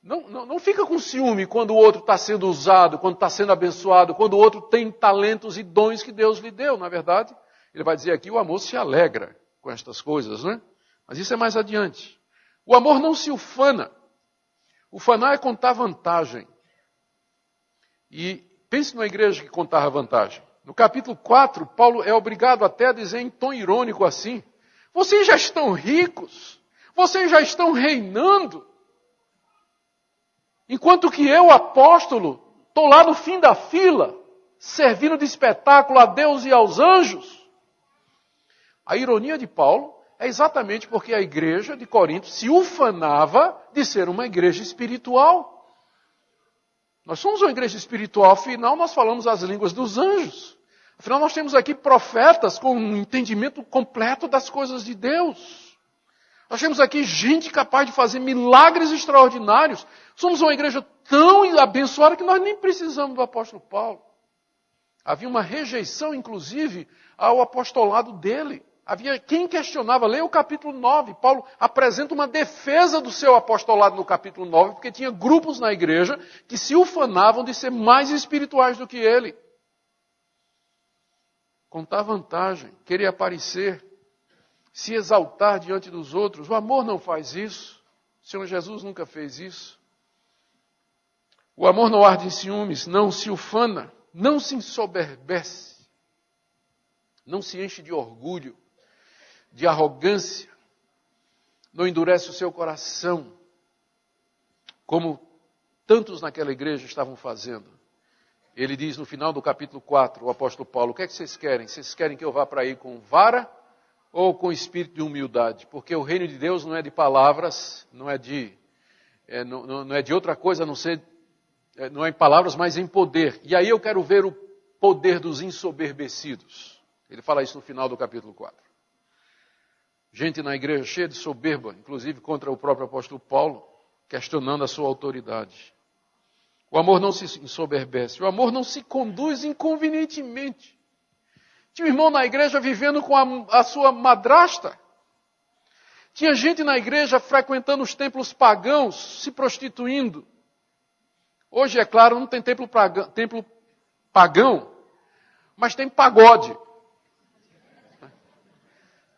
Não fica com ciúme quando o outro está sendo usado, quando está sendo abençoado, quando o outro tem talentos e dons que Deus lhe deu, na verdade. Ele vai dizer aqui, o amor se alegra com estas coisas, né? Mas isso é mais adiante. O amor não se ufana. Ufanar é contar vantagem. E pense numa igreja que contava vantagem. No capítulo 4, Paulo é obrigado até a dizer em tom irônico assim, vocês já estão ricos, vocês já estão reinando, enquanto que eu, apóstolo, estou lá no fim da fila, servindo de espetáculo a Deus e aos anjos. A ironia de Paulo é exatamente porque a igreja de Corinto se ufanava de ser uma igreja espiritual. Nós somos uma igreja espiritual, afinal nós falamos as línguas dos anjos. Afinal nós temos aqui profetas com um entendimento completo das coisas de Deus. Nós temos aqui gente capaz de fazer milagres extraordinários. Somos uma igreja tão abençoada que nós nem precisamos do apóstolo Paulo. Havia uma rejeição, inclusive, ao apostolado dele. Havia quem questionava, leia o capítulo 9, Paulo apresenta uma defesa do seu apostolado no capítulo 9, porque tinha grupos na igreja que se ufanavam de ser mais espirituais do que ele. Contar vantagem, querer aparecer, se exaltar diante dos outros. O amor não faz isso. Senhor Jesus nunca fez isso. O amor não arde em ciúmes, não se ufana, não se ensoberbece, não se enche de orgulho, de arrogância, não endurece o seu coração, como tantos naquela igreja estavam fazendo. Ele diz no final do capítulo 4, o apóstolo Paulo, o que é que vocês querem? Vocês querem que eu vá para aí com vara ou com espírito de humildade? Porque o reino de Deus não é de palavras, não é de outra coisa a não ser, não é em palavras, mas em poder. E aí eu quero ver o poder dos ensoberbecidos. Ele fala isso no final do capítulo 4. Gente na igreja cheia de soberba, inclusive contra o próprio apóstolo Paulo, questionando a sua autoridade. O amor não se ensoberbece, o amor não se conduz inconvenientemente. Tinha um irmão na igreja vivendo com a sua madrasta. Tinha gente na igreja frequentando os templos pagãos, se prostituindo. Hoje, é claro, não tem templo pagão, mas tem pagode.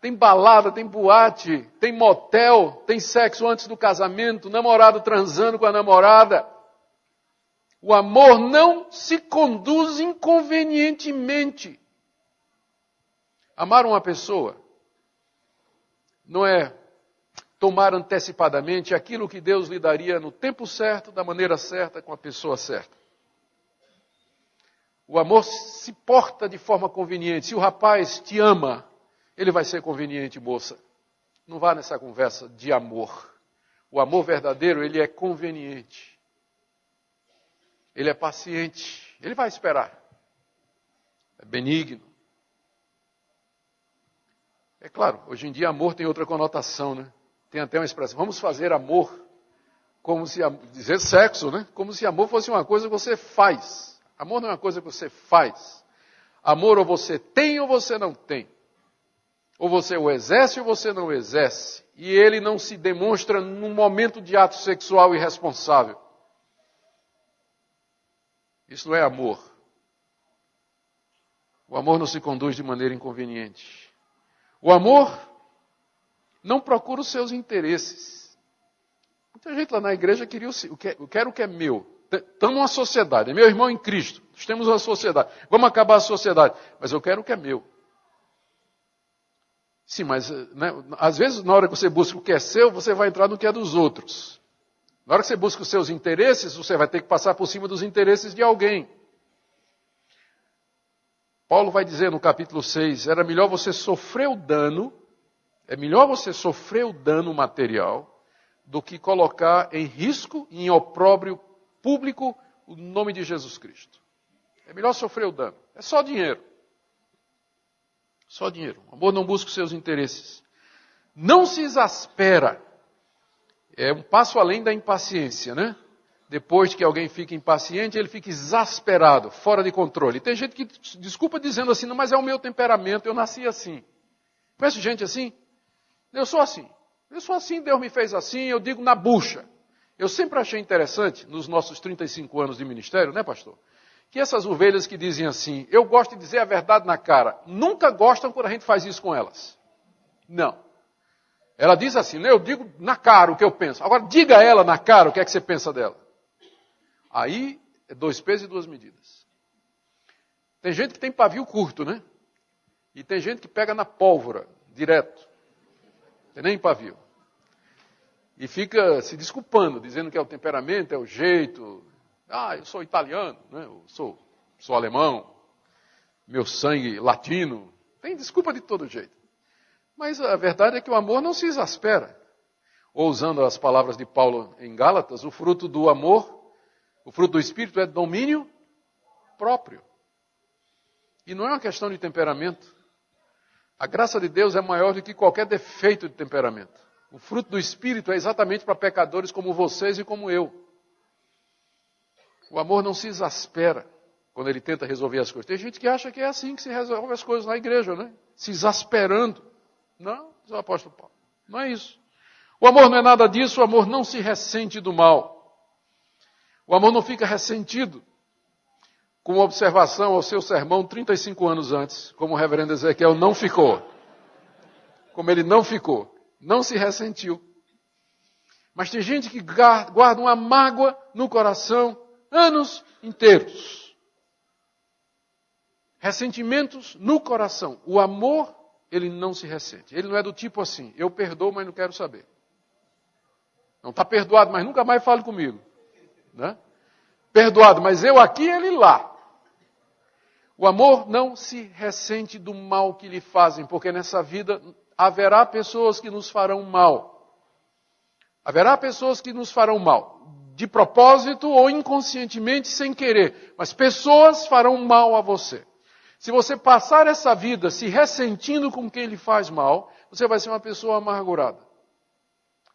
Tem balada, tem boate, tem motel, tem sexo antes do casamento, namorado transando com a namorada. O amor não se conduz inconvenientemente. Amar uma pessoa não é tomar antecipadamente aquilo que Deus lhe daria no tempo certo, da maneira certa, com a pessoa certa. O amor se porta de forma conveniente. Se o rapaz te ama, ele vai ser conveniente, moça. Não vá nessa conversa de amor. O amor verdadeiro, ele é conveniente. Ele é paciente. Ele vai esperar. É benigno. É claro, hoje em dia amor tem outra conotação, né? Tem até uma expressão, vamos fazer amor, como se, dizer sexo, né? Como se amor fosse uma coisa que você faz. Amor não é uma coisa que você faz. Amor ou você tem ou você não tem. Ou você o exerce ou você não o exerce. E ele não se demonstra num momento de ato sexual irresponsável. Isso não é amor. O amor não se conduz de maneira inconveniente. O amor não procura os seus interesses. Muita gente lá na igreja queria eu quero o que é meu. Estamos numa sociedade, é meu irmão em Cristo. Nós temos uma sociedade. Vamos acabar a sociedade. Mas eu quero o que é meu. Sim, mas né, às vezes na hora que você busca o que é seu, você vai entrar no que é dos outros. Na hora que você busca os seus interesses, você vai ter que passar por cima dos interesses de alguém. Paulo vai dizer no capítulo 6, era melhor você sofrer o dano, é melhor você sofrer o dano material, do que colocar em risco e em opróbrio público o nome de Jesus Cristo. É melhor sofrer o dano. É só dinheiro. Só dinheiro. O amor não busca os seus interesses. Não se exaspera. É um passo além da impaciência, né? Depois que alguém fica impaciente, ele fica exasperado, fora de controle. Tem gente que desculpa dizendo assim, não, mas é o meu temperamento, eu nasci assim. Conhece gente assim? Eu sou assim. Eu sou assim, Deus me fez assim, eu digo na bucha. Eu sempre achei interessante, nos nossos 35 anos de ministério, né, pastor? Que essas ovelhas que dizem assim, eu gosto de dizer a verdade na cara, nunca gostam quando a gente faz isso com elas. Não. Ela diz assim, né, eu digo na cara o que eu penso. Agora diga a ela na cara o que é que você pensa dela. Aí é 2 pesos e 2 medidas. Tem gente que tem pavio curto, né? E tem gente que pega na pólvora, direto. Tem nem pavio. E fica se desculpando, dizendo que é o temperamento, é o jeito. Ah, eu sou italiano, né? Eu sou alemão, meu sangue latino. Tem desculpa de todo jeito. Mas a verdade é que o amor não se exaspera. Ou usando as palavras de Paulo em Gálatas, o fruto do amor, o fruto do Espírito é domínio próprio. E não é uma questão de temperamento. A graça de Deus é maior do que qualquer defeito de temperamento. O fruto do Espírito é exatamente para pecadores como vocês e como eu. O amor não se exaspera quando ele tenta resolver as coisas. Tem gente que acha que é assim que se resolve as coisas na igreja, né? Se exasperando. Não, diz o apóstolo Paulo. Não é isso. O amor não é nada disso, o amor não se ressente do mal. O amor não fica ressentido com observação ao seu sermão 35 anos antes, como o reverendo Ezequiel não ficou. Como ele não ficou. Não se ressentiu. Mas tem gente que guarda uma mágoa no coração anos inteiros. Ressentimentos no coração. O amor, ele não se ressente. Ele não é do tipo assim, eu perdoo, mas não quero saber. Não está perdoado, mas nunca mais fale comigo. Né? Perdoado, mas eu aqui, ele lá. O amor não se ressente do mal que lhe fazem, porque nessa vida haverá pessoas que nos farão mal. Haverá pessoas que nos farão mal, de propósito ou inconscientemente, sem querer. Mas pessoas farão mal a você. Se você passar essa vida se ressentindo com quem lhe faz mal, você vai ser uma pessoa amargurada.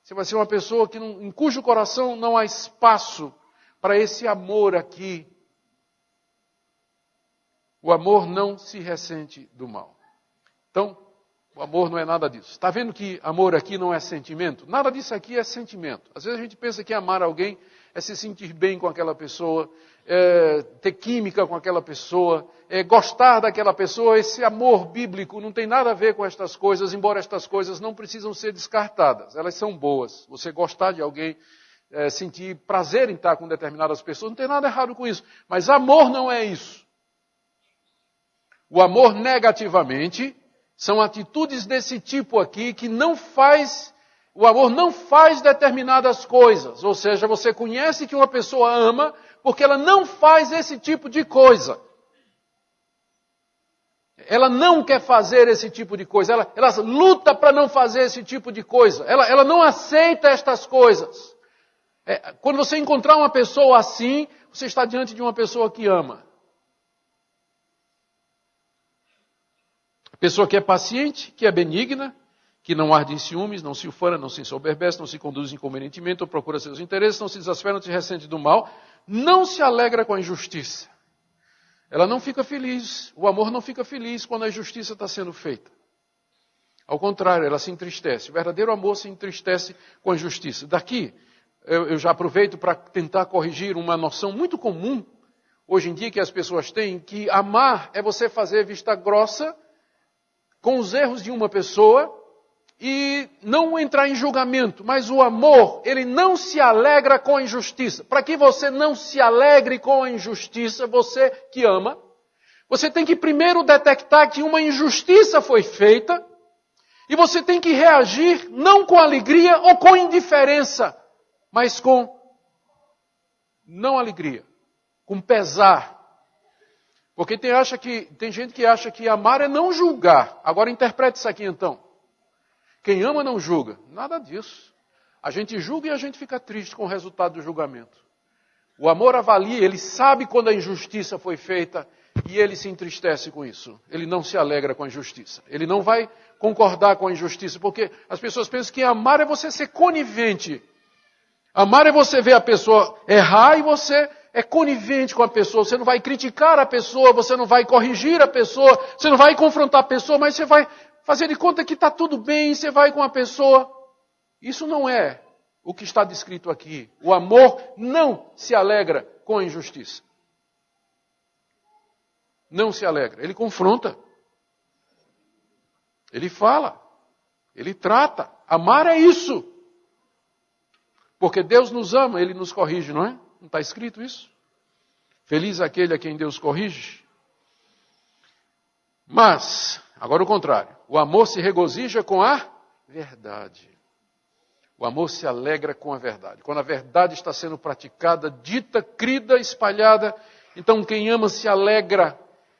Você vai ser uma pessoa em cujo coração não há espaço para esse amor aqui. O amor não se ressente do mal. Então, o amor não é nada disso. Está vendo que amor aqui não é sentimento? Nada disso aqui é sentimento. Às vezes a gente pensa que amar alguém é se sentir bem com aquela pessoa, é ter química com aquela pessoa, é gostar daquela pessoa. Esse amor bíblico não tem nada a ver com estas coisas, embora estas coisas não precisam ser descartadas. Elas são boas. Você gostar de alguém, sentir prazer em estar com determinadas pessoas, não tem nada errado com isso. Mas amor não é isso. O amor negativamente são atitudes desse tipo aqui que o amor não faz determinadas coisas. Ou seja, você conhece que uma pessoa ama porque ela não faz esse tipo de coisa. Ela não quer fazer esse tipo de coisa. Ela luta para não fazer esse tipo de coisa. Ela não aceita estas coisas. Quando você encontrar uma pessoa assim, você está diante de uma pessoa que ama. Pessoa que é paciente, que é benigna, que não arde em ciúmes, não se ufana, não se ensoberbece, não se conduz inconvenientemente ou procura seus interesses, não se desespera, não se ressente do mal, não se alegra com a injustiça. Ela não fica feliz, o amor não fica feliz quando a injustiça está sendo feita. Ao contrário, ela se entristece. O verdadeiro amor se entristece com a injustiça. Daqui, eu já aproveito para tentar corrigir uma noção muito comum, hoje em dia, que as pessoas têm, que amar é você fazer vista grossa com os erros de uma pessoa e não entrar em julgamento. Mas o amor, ele não se alegra com a injustiça. Para que você não se alegre com a injustiça, você que ama, você tem que primeiro detectar que uma injustiça foi feita e você tem que reagir não com alegria ou com indiferença, mas com não alegria, com pesar. Porque tem gente que acha que amar é não julgar. Agora interprete isso aqui então. Quem ama não julga. Nada disso. A gente julga e a gente fica triste com o resultado do julgamento. O amor avalia, ele sabe quando a injustiça foi feita e ele se entristece com isso. Ele não se alegra com a injustiça. Ele não vai concordar com a injustiça, porque as pessoas pensam que amar é você ser conivente. Amar é você ver a pessoa errar e você é conivente com a pessoa. Você não vai criticar a pessoa, você não vai corrigir a pessoa, você não vai confrontar a pessoa, mas você vai fazer de conta que está tudo bem, você vai com a pessoa. Isso não é o que está descrito aqui. O amor não se alegra com a injustiça. Não se alegra. Ele confronta. Ele fala. Ele trata. Amar é isso. Porque Deus nos ama, Ele nos corrige, não é? Não está escrito isso? Feliz aquele a quem Deus corrige. Mas, agora o contrário. O amor se regozija com a verdade. O amor se alegra com a verdade. Quando a verdade está sendo praticada, dita, crida, espalhada, então quem ama se alegra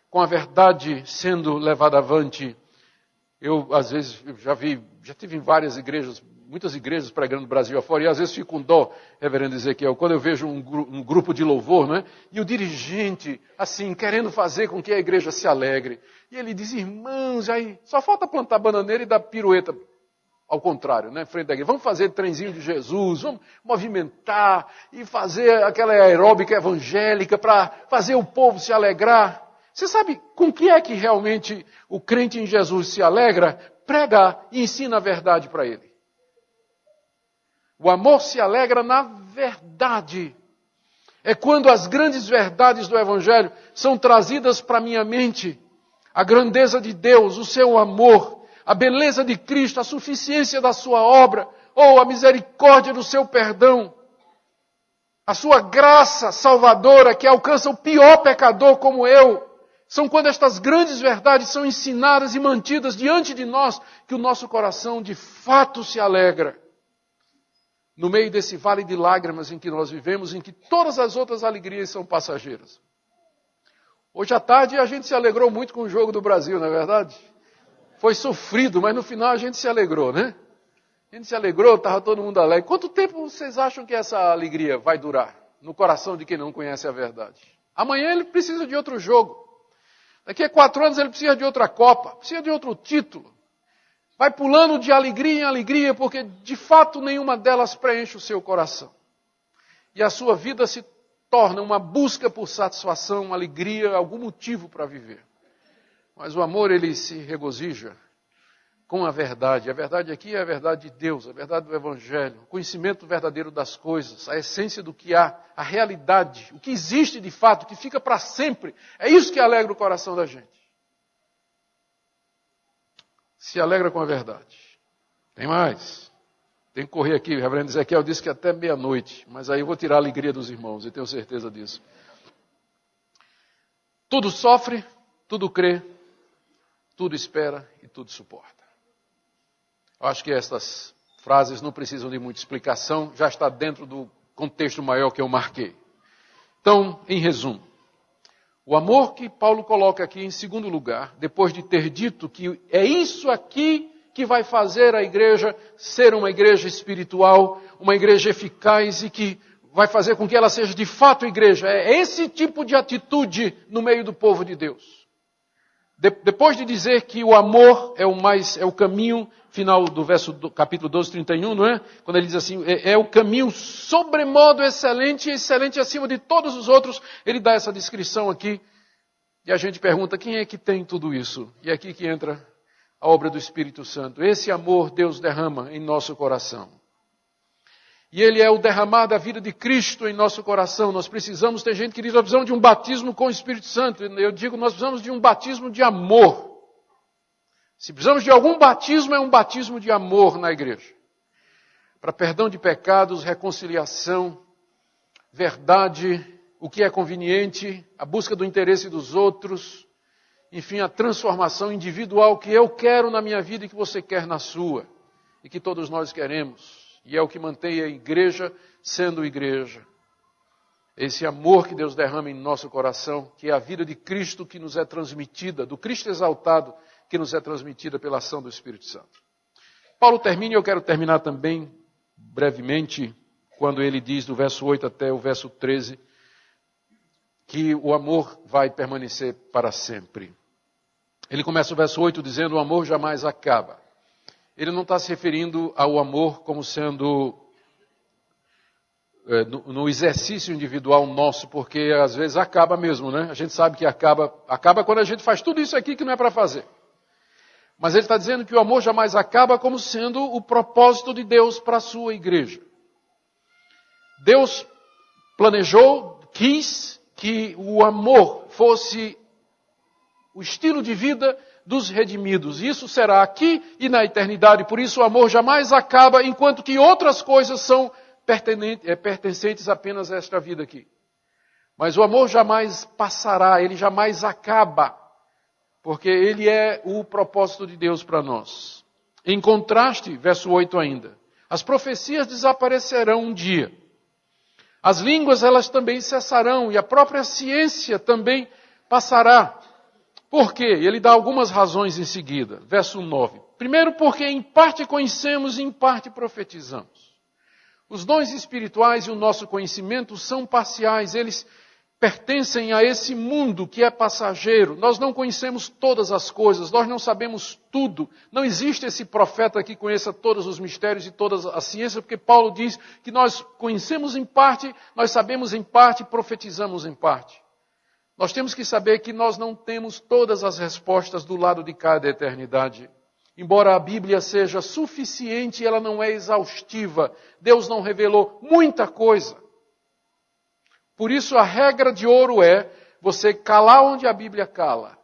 com a verdade sendo levada avante. Eu, às vezes, já tive em várias igrejas, muitas igrejas pregando no Brasil afora, e às vezes fico com dó, reverendo Ezequiel, quando eu vejo um grupo de louvor, não é? E o dirigente, assim, querendo fazer com que a igreja se alegre. E ele diz, irmãos, aí só falta plantar bananeira e dar pirueta ao contrário, né? Frente da igreja. Vamos fazer trenzinho de Jesus, vamos movimentar e fazer aquela aeróbica evangélica para fazer o povo se alegrar. Você sabe com que é que realmente o crente em Jesus se alegra? Pregar e ensina a verdade para ele. O amor se alegra na verdade. É quando as grandes verdades do Evangelho são trazidas para minha mente. A grandeza de Deus, o seu amor, a beleza de Cristo, a suficiência da sua obra, ou a misericórdia do seu perdão, a sua graça salvadora que alcança o pior pecador como eu. São quando estas grandes verdades são ensinadas e mantidas diante de nós que o nosso coração de fato se alegra. No meio desse vale de lágrimas em que nós vivemos, em que todas as outras alegrias são passageiras. Hoje à tarde a gente se alegrou muito com o jogo do Brasil, não é verdade? Foi sofrido, mas no final a gente se alegrou, né? A gente se alegrou, estava todo mundo alegre. Quanto tempo vocês acham que essa alegria vai durar no coração de quem não conhece a verdade? Amanhã ele precisa de outro jogo. Daqui a 4 anos ele precisa de outra Copa, precisa de outro título. Vai pulando de alegria em alegria, porque de fato nenhuma delas preenche o seu coração. E a sua vida se torna uma busca por satisfação, alegria, algum motivo para viver. Mas o amor, ele se regozija com a verdade. A verdade aqui é a verdade de Deus, a verdade do Evangelho, o conhecimento verdadeiro das coisas, a essência do que há, a realidade, o que existe de fato, o que fica para sempre. É isso que alegra o coração da gente. Se alegra com a verdade. Tem mais. Tem que correr aqui. O reverendo Ezequiel disse que até meia-noite, mas aí eu vou tirar a alegria dos irmãos, e tenho certeza disso. Tudo sofre, tudo crê, tudo espera e tudo suporta. Eu acho que estas frases não precisam de muita explicação, já está dentro do contexto maior que eu marquei. Então, em resumo, o amor que Paulo coloca aqui em segundo lugar, depois de ter dito que é isso aqui que vai fazer a igreja ser uma igreja espiritual, uma igreja eficaz e que vai fazer com que ela seja de fato igreja. É esse tipo de atitude no meio do povo de Deus. Depois de dizer que o amor é o caminho, final do capítulo 12, 31, não é? Quando ele diz assim, é o caminho sobremodo excelente, excelente acima de todos os outros, ele dá essa descrição aqui, e a gente pergunta, quem é que tem tudo isso? E é aqui que entra a obra do Espírito Santo. Esse amor Deus derrama em nosso coração. E ele é o derramar da vida de Cristo em nosso coração. Nós precisamos, tem gente que diz, nós precisamos de um batismo com o Espírito Santo. Eu digo, nós precisamos de um batismo de amor. Se precisamos de algum batismo, é um batismo de amor na igreja. Para perdão de pecados, reconciliação, verdade, o que é conveniente, a busca do interesse dos outros, enfim, a transformação individual que eu quero na minha vida e que você quer na sua. E que todos nós queremos. E é o que mantém a igreja sendo igreja. Esse amor que Deus derrama em nosso coração, que é a vida de Cristo que nos é transmitida, do Cristo exaltado, que nos é transmitida pela ação do Espírito Santo. Paulo termina, e eu quero terminar também, brevemente, quando ele diz, do verso 8 até o verso 13, que o amor vai permanecer para sempre. Ele começa o verso 8 dizendo, o amor jamais acaba. Ele não está se referindo ao amor como sendo no exercício individual nosso, porque às vezes acaba mesmo, né? A gente sabe que acaba quando a gente faz tudo isso aqui que não é para fazer. Mas ele está dizendo que o amor jamais acaba como sendo o propósito de Deus para a sua igreja. Deus planejou, quis que o amor fosse o estilo de vida dos redimidos. Isso será aqui e na eternidade. Por isso o amor jamais acaba, enquanto que outras coisas são pertencentes apenas a esta vida aqui. Mas o amor jamais passará, ele jamais acaba, porque ele é o propósito de Deus para nós. Em contraste, verso 8 ainda, as profecias desaparecerão um dia. As línguas, elas também cessarão, e a própria ciência também passará. Por quê? Ele dá algumas razões em seguida. Verso 9. Primeiro, porque em parte conhecemos e em parte profetizamos. Os dons espirituais e o nosso conhecimento são parciais. Eles pertencem a esse mundo que é passageiro. Nós não conhecemos todas as coisas. Nós não sabemos tudo. Não existe esse profeta que conheça todos os mistérios e toda a ciência, porque Paulo diz que nós conhecemos em parte, nós sabemos em parte, profetizamos em parte. Nós temos que saber que nós não temos todas as respostas do lado de cá da eternidade. Embora a Bíblia seja suficiente, ela não é exaustiva. Deus não revelou muita coisa. Por isso a regra de ouro é você calar onde a Bíblia cala.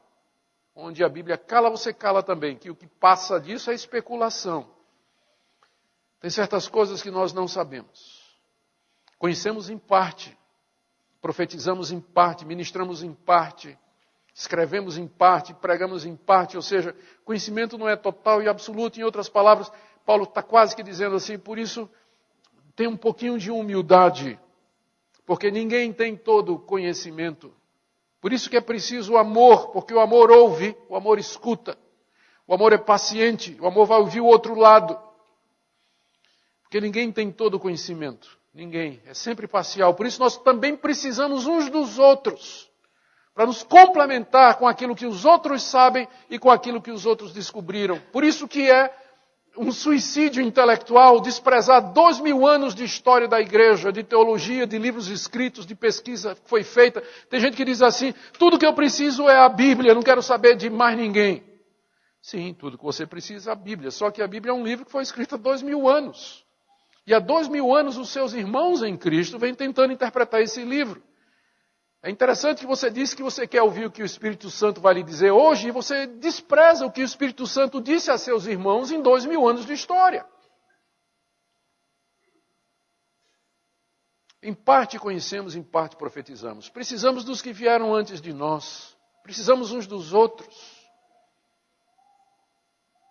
onde a Bíblia cala, você cala também, que o que passa disso é especulação. Tem certas coisas que nós não sabemos. Conhecemos em parte, profetizamos em parte, ministramos em parte, escrevemos em parte, pregamos em parte, ou seja, conhecimento não é total e absoluto. Em outras palavras, Paulo está quase que dizendo assim, por isso tem um pouquinho de humildade, porque ninguém tem todo o conhecimento. Por isso que é preciso o amor, porque o amor ouve, o amor escuta, o amor é paciente, o amor vai ouvir o outro lado. Porque ninguém tem todo o conhecimento, ninguém, é sempre parcial. Por isso nós também precisamos uns dos outros, para nos complementar com aquilo que os outros sabem e com aquilo que os outros descobriram. Por isso que é um suicídio intelectual desprezar 2000 anos de história da igreja, de teologia, de livros escritos, de pesquisa que foi feita. Tem gente que diz assim, tudo que eu preciso é a Bíblia, não quero saber de mais ninguém. Sim, tudo que você precisa é a Bíblia, só que a Bíblia é um livro que foi escrito há 2000 anos. E há 2000 anos os seus irmãos em Cristo vêm tentando interpretar esse livro. É interessante que você disse que você quer ouvir o que o Espírito Santo vai lhe dizer hoje e você despreza o que o Espírito Santo disse a seus irmãos em 2000 anos de história. Em parte conhecemos, em parte profetizamos. Precisamos dos que vieram antes de nós. Precisamos uns dos outros.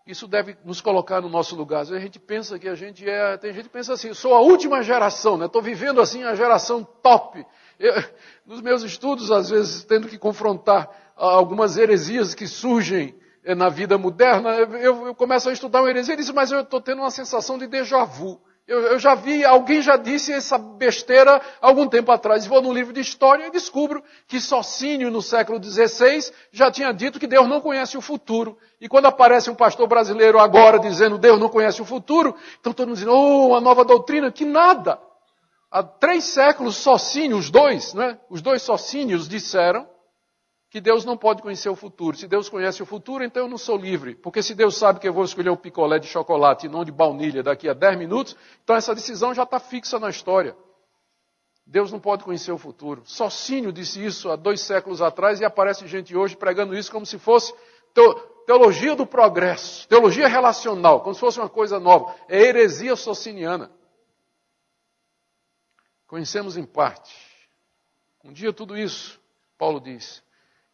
Isso deve nos colocar no nosso lugar. Às vezes a gente pensa que tem gente que pensa assim, eu sou a última geração, né? Estou vivendo assim a geração top. Nos meus estudos, às vezes, tendo que confrontar algumas heresias que surgem na vida moderna, eu começo a estudar uma heresia e disse, mas eu estou tendo uma sensação de déjà vu. Eu já vi, alguém já disse essa besteira algum tempo atrás. Vou no livro de história e descubro que Sociniano, no século XVI, já tinha dito que Deus não conhece o futuro. E quando aparece um pastor brasileiro agora dizendo Deus não conhece o futuro, então todo mundo dizendo, uma nova doutrina, que nada. Há 3 séculos, Sociniano, os dois Socinianos disseram que Deus não pode conhecer o futuro. Se Deus conhece o futuro, então eu não sou livre. Porque se Deus sabe que eu vou escolher um picolé de chocolate e não de baunilha daqui a 10 minutos, então essa decisão já está fixa na história. Deus não pode conhecer o futuro. Sociniano disse isso há 2 séculos atrás e aparece gente hoje pregando isso como se fosse teologia do progresso, teologia relacional, como se fosse uma coisa nova. É heresia sociniana. Conhecemos em parte. Um dia tudo isso, Paulo diz,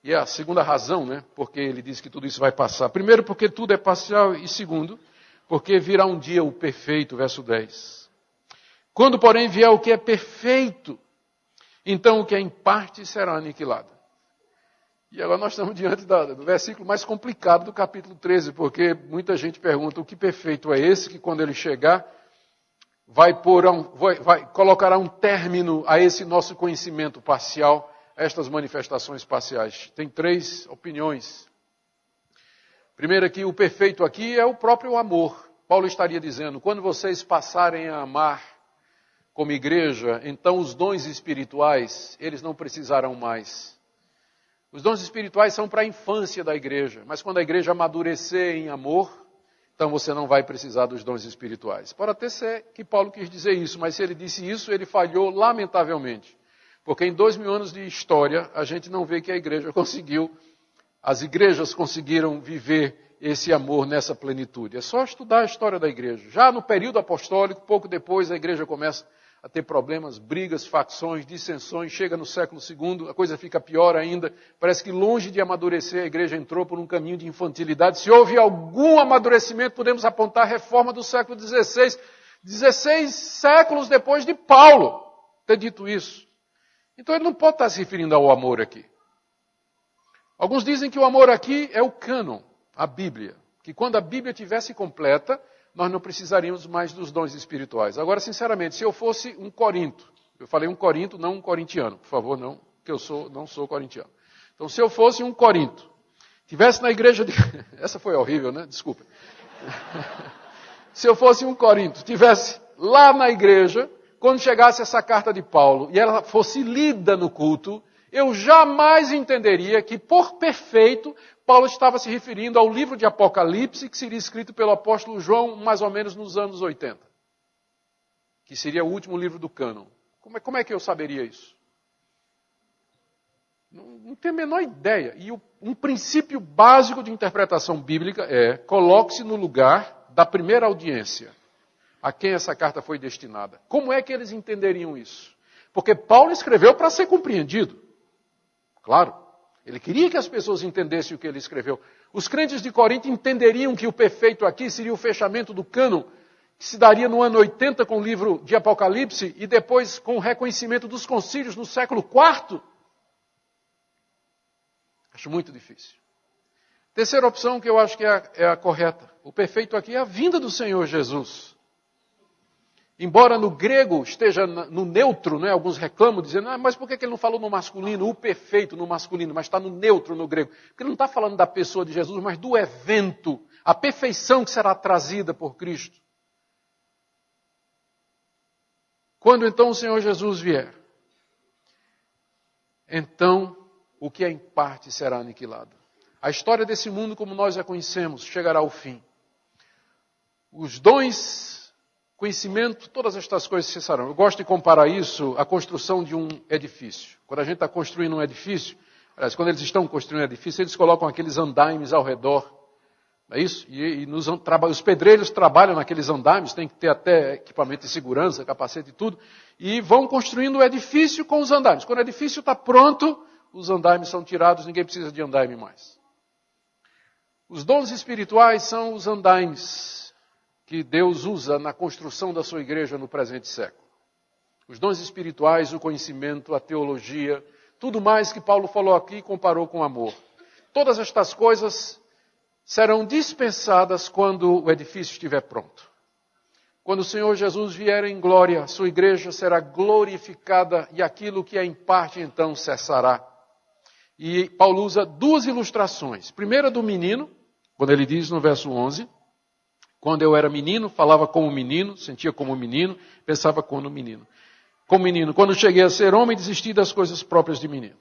e é a segunda razão, porque ele diz que tudo isso vai passar. Primeiro, porque tudo é parcial, e segundo, porque virá um dia o perfeito, verso 10. Quando, porém, vier o que é perfeito, então o que é em parte será aniquilado. E agora nós estamos diante do versículo mais complicado do capítulo 13, porque muita gente pergunta o que perfeito é esse, que quando ele chegar, colocará um término a esse nosso conhecimento parcial, a estas manifestações parciais. Tem 3 opiniões. Primeiro aqui, o perfeito aqui é o próprio amor. Paulo estaria dizendo, quando vocês passarem a amar como igreja, então os dons espirituais, eles não precisarão mais. Os dons espirituais são para a infância da igreja, mas quando a igreja amadurecer em amor, então você não vai precisar dos dons espirituais. Pode até ser que Paulo quis dizer isso, mas se ele disse isso, ele falhou lamentavelmente. Porque em 2000 anos de história, a gente não vê que a igreja as igrejas conseguiram viver esse amor nessa plenitude. É só estudar a história da igreja. Já no período apostólico, pouco depois, a igreja começa a ter problemas, brigas, facções, dissensões. Chega no século II, a coisa fica pior ainda. Parece que longe de amadurecer, a igreja entrou por um caminho de infantilidade. Se houve algum amadurecimento, podemos apontar a reforma do século XVI. 16 séculos depois de Paulo ter dito isso. Então ele não pode estar se referindo ao amor aqui. Alguns dizem que o amor aqui é o cânon, a Bíblia. Que quando a Bíblia estivesse completa, nós não precisaríamos mais dos dons espirituais. Agora, sinceramente, se eu fosse um corinto, eu falei um corinto, não um corintiano, por favor, não, que não sou corintiano. Então, se eu fosse um corinto, tivesse na igreja de... Essa foi horrível, né? Desculpa. Se eu fosse um corinto, tivesse lá na igreja, quando chegasse essa carta de Paulo e ela fosse lida no culto, eu jamais entenderia que, por perfeito, Paulo estava se referindo ao livro de Apocalipse, que seria escrito pelo apóstolo João mais ou menos nos anos 80. Que seria o último livro do cânon. Como é que eu saberia isso? Não tem a menor ideia. E um princípio básico de interpretação bíblica é: coloque-se no lugar da primeira audiência, a quem essa carta foi destinada. Como é que eles entenderiam isso? Porque Paulo escreveu para ser compreendido. Claro, ele queria que as pessoas entendessem o que ele escreveu. Os crentes de Corinto entenderiam que o perfeito aqui seria o fechamento do cânon, que se daria no ano 80 com o livro de Apocalipse e depois com o reconhecimento dos concílios no século IV? Acho muito difícil. Terceira opção, que eu acho que é a correta. O perfeito aqui é a vinda do Senhor Jesus. Embora no grego esteja no neutro, né? Alguns reclamam dizendo, mas por que ele não falou no masculino, o perfeito no masculino, mas está no neutro no grego? Porque ele não está falando da pessoa de Jesus, mas do evento, a perfeição que será trazida por Cristo. Quando então o Senhor Jesus vier, então o que é em parte será aniquilado. A história desse mundo, como nós a conhecemos, chegará ao fim. Os dons, conhecimento, todas estas coisas cessarão. Eu gosto de comparar isso à construção de um edifício. Quando a gente está construindo um edifício, aliás, quando eles estão construindo um edifício, eles colocam aqueles andaimes ao redor. Não é isso? E os pedreiros trabalham naqueles andaimes, tem que ter até equipamento de segurança, capacete e tudo, e vão construindo o edifício com os andaimes. Quando o edifício está pronto, os andaimes são tirados, ninguém precisa de andaime mais. Os dons espirituais são os andaimes que Deus usa na construção da sua igreja no presente século. Os dons espirituais, o conhecimento, a teologia, tudo mais que Paulo falou aqui e comparou com amor. Todas estas coisas serão dispensadas quando o edifício estiver pronto. Quando o Senhor Jesus vier em glória, a sua igreja será glorificada e aquilo que é em parte então cessará. E Paulo usa duas ilustrações. Primeira do menino, quando ele diz no verso 11, quando eu era menino, falava como menino, sentia como menino, pensava como menino. Como menino, quando cheguei a ser homem, desisti das coisas próprias de menino.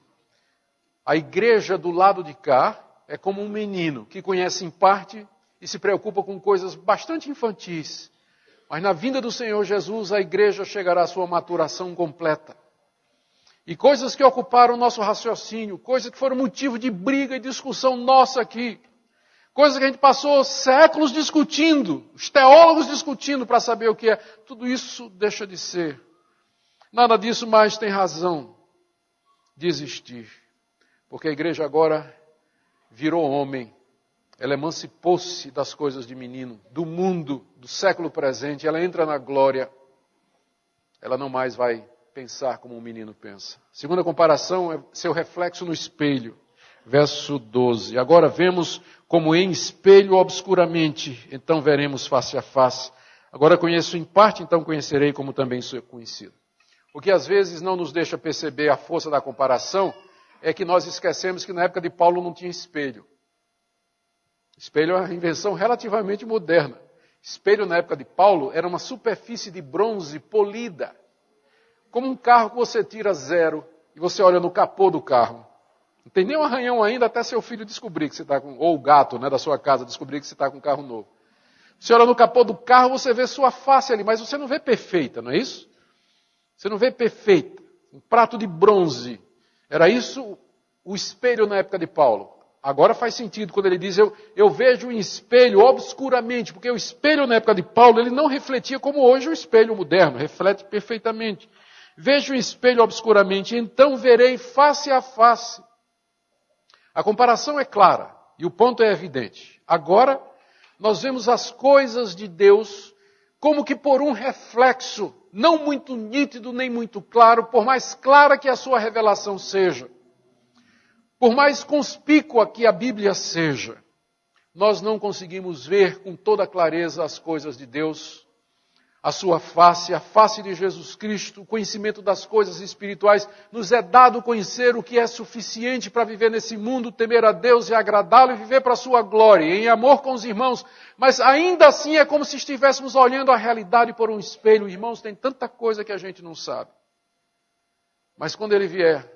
A igreja do lado de cá é como um menino que conhece em parte e se preocupa com coisas bastante infantis. Mas na vinda do Senhor Jesus, a igreja chegará à sua maturação completa. E coisas que ocuparam o nosso raciocínio, coisas que foram motivo de briga e discussão nossa aqui, coisas que a gente passou séculos discutindo, os teólogos discutindo para saber o que é, tudo isso deixa de ser. Nada disso mais tem razão de existir. Porque a igreja agora virou homem. Ela emancipou-se das coisas de menino, do mundo, do século presente. Ela entra na glória. Ela não mais vai pensar como um menino pensa. Segunda comparação é seu reflexo no espelho. Verso 12. Agora vemos como em espelho obscuramente, então veremos face a face. Agora conheço em parte, então conhecerei como também sou conhecido. O que às vezes não nos deixa perceber a força da comparação é que nós esquecemos que na época de Paulo não tinha espelho. Espelho é uma invenção relativamente moderna. Espelho na época de Paulo era uma superfície de bronze polida. Como um carro que você tira zero e você olha no capô do carro. Não tem nem um arranhão ainda até seu filho descobrir que você está com... Ou o gato, né, da sua casa descobrir que você está com um carro novo. Você olha no capô do carro, você vê sua face ali, mas você não vê perfeita, não é isso? Você não vê perfeita. Um prato de bronze. Era isso o espelho na época de Paulo. Agora faz sentido quando ele diz, eu vejo em espelho obscuramente, porque o espelho na época de Paulo, ele não refletia como hoje o espelho moderno, reflete perfeitamente. Vejo em espelho obscuramente, então verei face a face. A comparação é clara e o ponto é evidente. Agora, nós vemos as coisas de Deus como que por um reflexo, não muito nítido nem muito claro, por mais clara que a sua revelação seja. Por mais conspícua que a Bíblia seja, nós não conseguimos ver com toda clareza as coisas de Deus, a sua face, a face de Jesus Cristo, o conhecimento das coisas espirituais. Nos é dado conhecer o que é suficiente para viver nesse mundo, temer a Deus e agradá-lo e viver para a sua glória, em amor com os irmãos. Mas ainda assim é como se estivéssemos olhando a realidade por um espelho. Irmãos, tem tanta coisa que a gente não sabe. Mas quando ele vier,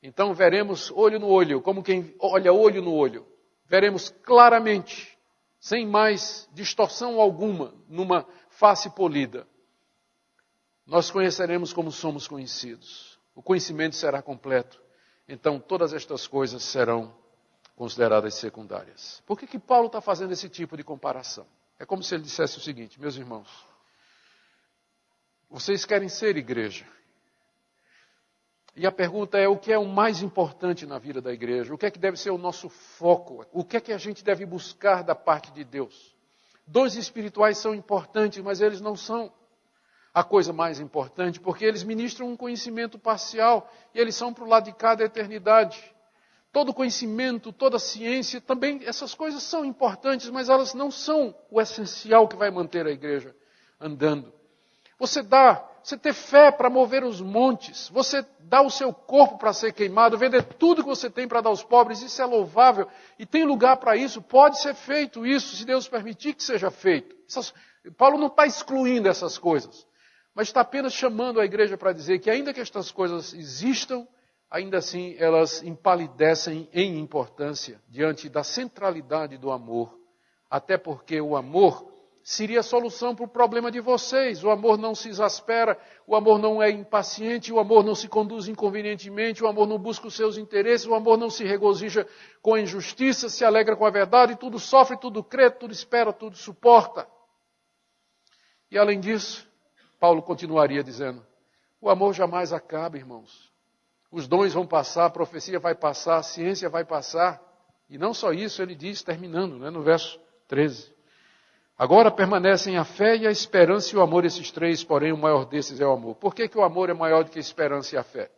então veremos olho no olho, como quem olha olho no olho. Veremos claramente, sem mais distorção alguma, numa face polida. Nós conheceremos como somos conhecidos. O conhecimento será completo. então todas estas coisas serão consideradas secundárias. Por que Paulo está fazendo esse tipo de comparação? É como se ele dissesse o seguinte: meus irmãos, vocês querem ser igreja. E a pergunta é: o que é o mais importante na vida da igreja? O que é que deve ser o nosso foco? O que é que a gente deve buscar da parte de Deus? Dons espirituais são importantes, mas eles não são a coisa mais importante, porque eles ministram um conhecimento parcial e eles são para o lado de cá da eternidade. Todo conhecimento, toda ciência, também essas coisas são importantes, mas elas não são o essencial que vai manter a igreja andando. Você ter fé para mover os montes, você dá o seu corpo para ser queimado, vender tudo que você tem para dar aos pobres, isso é louvável e tem lugar para isso, pode ser feito isso, se Deus permitir que seja feito. Paulo não está excluindo essas coisas, mas está apenas chamando a igreja para dizer que ainda que estas coisas existam, ainda assim elas empalidecem em importância diante da centralidade do amor, até porque o amor seria a solução para o problema de vocês. O amor não se exaspera, o amor não é impaciente, o amor não se conduz inconvenientemente, o amor não busca os seus interesses, o amor não se regozija com a injustiça, se alegra com a verdade, tudo sofre, tudo crê, tudo espera, tudo suporta. E além disso, Paulo continuaria dizendo, o amor jamais acaba, irmãos. Os dons vão passar, a profecia vai passar, a ciência vai passar. E não só isso, ele diz, terminando, no verso 13. Agora permanecem a fé e a esperança e o amor, esses três, porém o maior desses é o amor. Por que o amor é maior do que a esperança e a fé?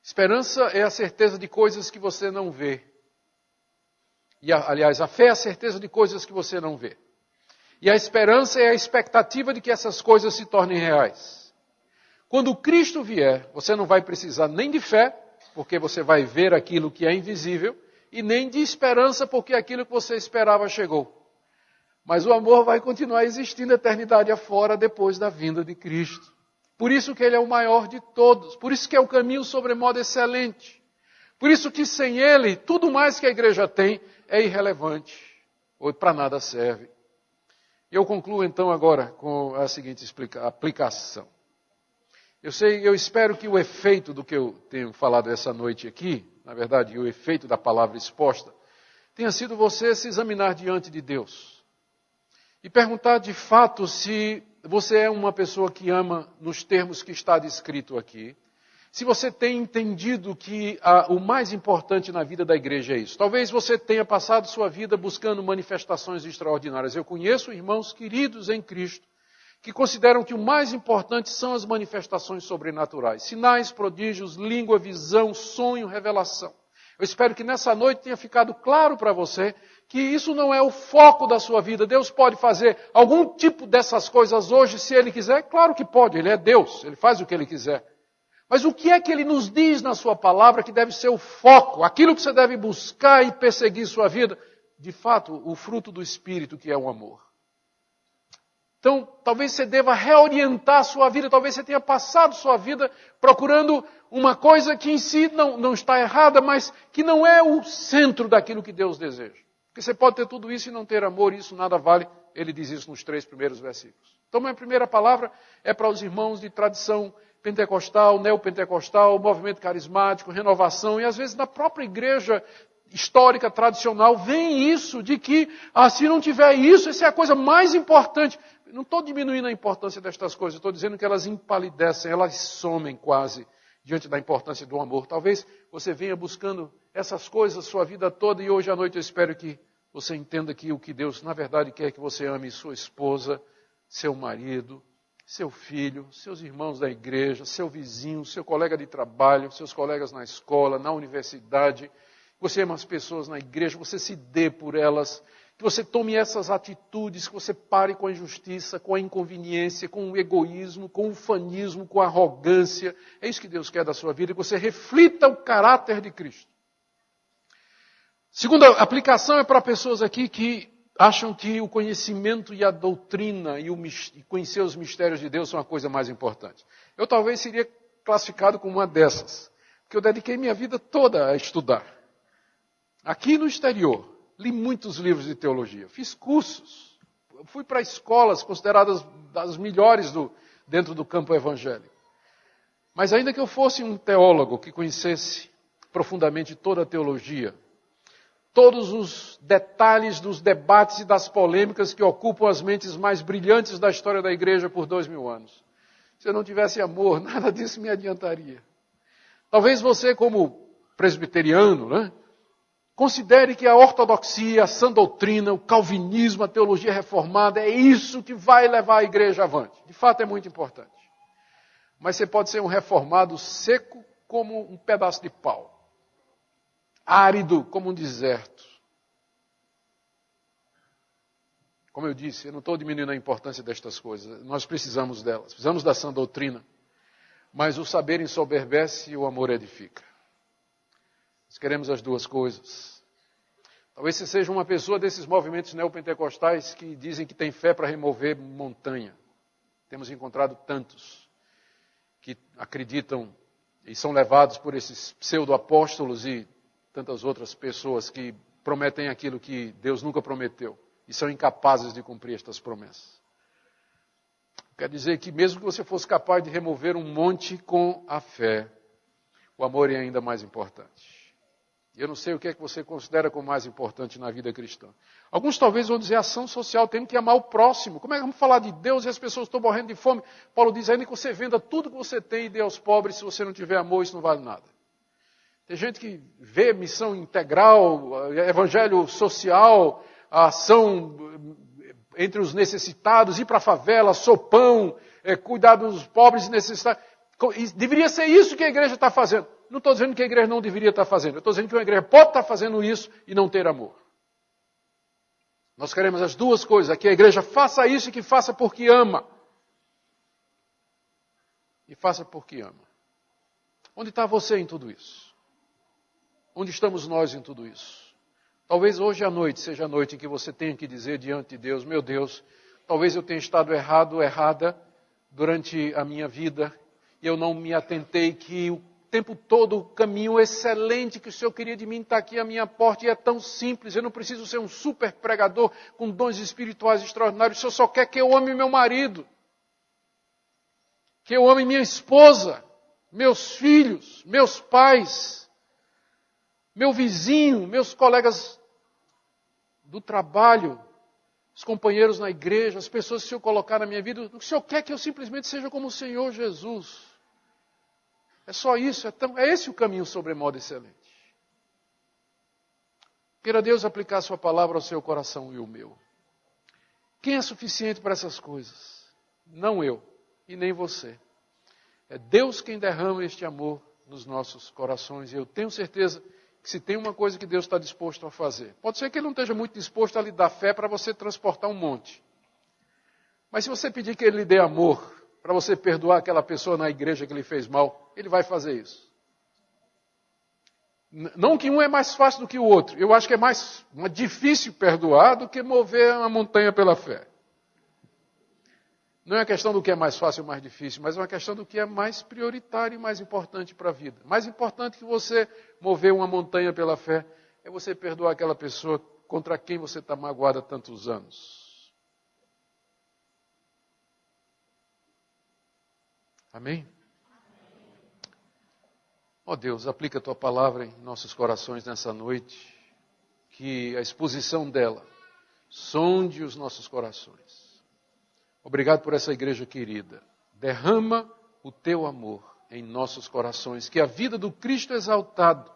Esperança é a certeza de coisas que você não vê. E, aliás, a fé é a certeza de coisas que você não vê. E a esperança é a expectativa de que essas coisas se tornem reais. Quando Cristo vier, você não vai precisar nem de fé, porque você vai ver aquilo que é invisível, e nem de esperança, porque aquilo que você esperava chegou. Mas o amor vai continuar existindo a eternidade afora depois da vinda de Cristo. Por isso que ele é o maior de todos. Por isso que é o caminho sobremodo excelente. Por isso que sem ele, tudo mais que a igreja tem é irrelevante. Ou para nada serve. Eu concluo então agora com a seguinte aplicação. Eu espero que o efeito do que eu tenho falado essa noite aqui, na verdade, o efeito da palavra exposta, tenha sido você se examinar diante de Deus. E perguntar de fato se você é uma pessoa que ama nos termos que está descrito aqui. Se você tem entendido que o mais importante na vida da igreja é isso. Talvez você tenha passado sua vida buscando manifestações extraordinárias. Eu conheço irmãos queridos em Cristo que consideram que o mais importante são as manifestações sobrenaturais. Sinais, prodígios, língua, visão, sonho, revelação. Eu espero que nessa noite tenha ficado claro para você que isso não é o foco da sua vida. Deus pode fazer algum tipo dessas coisas hoje, se Ele quiser. Claro que pode, Ele é Deus, Ele faz o que Ele quiser. Mas o que é que Ele nos diz na sua palavra que deve ser o foco? Aquilo que você deve buscar e perseguir sua vida? De fato, o fruto do Espírito, que é o amor. Então, talvez você deva reorientar a sua vida, talvez você tenha passado sua vida procurando uma coisa que em si não está errada, mas que não é o centro daquilo que Deus deseja. Porque você pode ter tudo isso e não ter amor, e isso nada vale. Ele diz isso nos 3 primeiros versículos. Então, minha primeira palavra é para os irmãos de tradição pentecostal, neopentecostal, movimento carismático, renovação, e às vezes na própria igreja histórica, tradicional, vem isso de que, se não tiver isso, essa é a coisa mais importante. Não estou diminuindo a importância destas coisas, estou dizendo que elas empalidecem, elas somem quase diante da importância do amor. Talvez você venha buscando essas coisas a sua vida toda e hoje à noite eu espero que você entenda que o que Deus na verdade quer é que você ame sua esposa, seu marido, seu filho, seus irmãos da igreja, seu vizinho, seu colega de trabalho, seus colegas na escola, na universidade. Você ama as pessoas na igreja, você se dê por elas, que você tome essas atitudes, que você pare com a injustiça, com a inconveniência, com o egoísmo, com o fanismo, com a arrogância. É isso que Deus quer da sua vida, que você reflita o caráter de Cristo. Segunda aplicação é para pessoas aqui que acham que o conhecimento e a doutrina e conhecer os mistérios de Deus são a coisa mais importante. Eu talvez seria classificado como uma dessas, porque eu dediquei minha vida toda a estudar. Aqui no exterior, li muitos livros de teologia, fiz cursos, fui para escolas consideradas das melhores dentro do campo evangélico. Mas ainda que eu fosse um teólogo que conhecesse profundamente toda a teologia, todos os detalhes dos debates e das polêmicas que ocupam as mentes mais brilhantes da história da igreja por 2000 anos. Se eu não tivesse amor, nada disso me adiantaria. Talvez você, como presbiteriano, né, considere que a ortodoxia, a sã doutrina, o calvinismo, a teologia reformada, é isso que vai levar a igreja avante. De fato, é muito importante. Mas você pode ser um reformado seco como um pedaço de pau. Árido como um deserto. Como eu disse, eu não estou diminuindo a importância destas coisas. Nós precisamos delas. Precisamos da sã doutrina. Mas o saber ensoberbece e o amor edifica. Nós queremos as duas coisas. Talvez você seja uma pessoa desses movimentos neopentecostais que dizem que tem fé para remover montanha. Temos encontrado tantos que acreditam e são levados por esses pseudo-apóstolos e tantas outras pessoas que prometem aquilo que Deus nunca prometeu e são incapazes de cumprir estas promessas. Quer dizer que mesmo que você fosse capaz de remover um monte com a fé, o amor é ainda mais importante. Eu não sei o que é que você considera como mais importante na vida cristã. Alguns talvez vão dizer ação social, temos que amar o próximo. Como é que vamos falar de Deus e as pessoas estão morrendo de fome? Paulo diz ainda que você venda tudo que você tem e dê aos pobres, se você não tiver amor, isso não vale nada. Tem gente que vê missão integral, evangelho social, a ação entre os necessitados, ir para a favela, sopão, cuidar dos pobres e necessitados. Deveria ser isso que a igreja está fazendo. Não estou dizendo que a igreja não deveria estar fazendo. Eu estou dizendo que uma igreja pode estar fazendo isso e não ter amor. Nós queremos as duas coisas. Que a igreja faça isso e que faça porque ama. E faça porque ama. Onde está você em tudo isso? Onde estamos nós em tudo isso? Talvez hoje à noite seja a noite em que você tenha que dizer diante de Deus, meu Deus, talvez eu tenha estado errada durante a minha vida e eu não me atentei que o tempo todo o caminho excelente que o Senhor queria de mim está aqui à minha porta e é tão simples, eu não preciso ser um super pregador com dons espirituais extraordinários, o Senhor só quer que eu ame meu marido, que eu ame minha esposa, meus filhos, meus pais, meu vizinho, meus colegas do trabalho, os companheiros na igreja, as pessoas que o Senhor colocar na minha vida, o Senhor quer que eu simplesmente seja como o Senhor Jesus. É só isso, é esse o caminho sobremodo excelente. Queira Deus aplicar a sua palavra ao seu coração e o meu. Quem é suficiente para essas coisas? Não eu e nem você. É Deus quem derrama este amor nos nossos corações. E eu tenho certeza que se tem uma coisa que Deus está disposto a fazer, pode ser que Ele não esteja muito disposto a lhe dar fé para você transportar um monte. Mas se você pedir que Ele lhe dê amor, para você perdoar aquela pessoa na igreja que lhe fez mal, Ele vai fazer isso. Não que um é mais fácil do que o outro. Eu acho que é mais difícil perdoar do que mover uma montanha pela fé. Não é uma questão do que é mais fácil ou mais difícil, mas é uma questão do que é mais prioritário e mais importante para a vida. Mais importante que você mover uma montanha pela fé é você perdoar aquela pessoa contra quem você está magoado há tantos anos. Amém? Ó Deus, aplica a Tua palavra em nossos corações nessa noite, que a exposição dela sonde os nossos corações. Obrigado por essa igreja querida. Derrama o Teu amor em nossos corações, que a vida do Cristo exaltado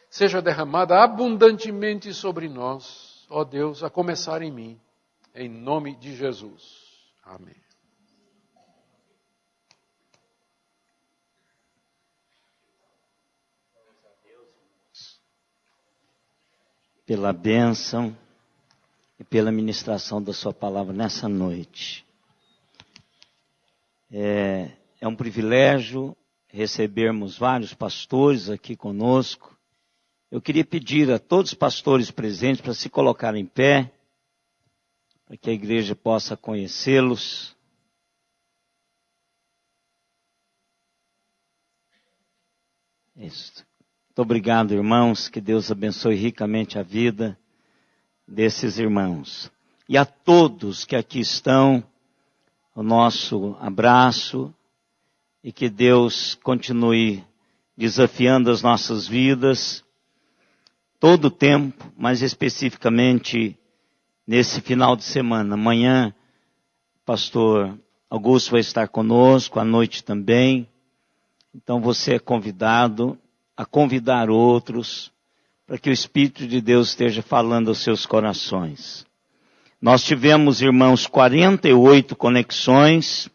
seja derramada abundantemente sobre nós, ó Deus, a começar em mim, em nome de Jesus. Amém. Pela bênção e pela ministração da sua palavra nessa noite. É um privilégio recebermos vários pastores aqui conosco. Eu queria pedir a todos os pastores presentes para se colocarem em pé, para que a igreja possa conhecê-los. Isso. Muito obrigado, irmãos, que Deus abençoe ricamente a vida desses irmãos. E a todos que aqui estão, o nosso abraço e que Deus continue desafiando as nossas vidas todo o tempo, mas especificamente nesse final de semana. Amanhã, pastor Augusto vai estar conosco, à noite também. Então você é convidado a convidar outros para que o Espírito de Deus esteja falando aos seus corações. Nós tivemos, irmãos, 48 conexões.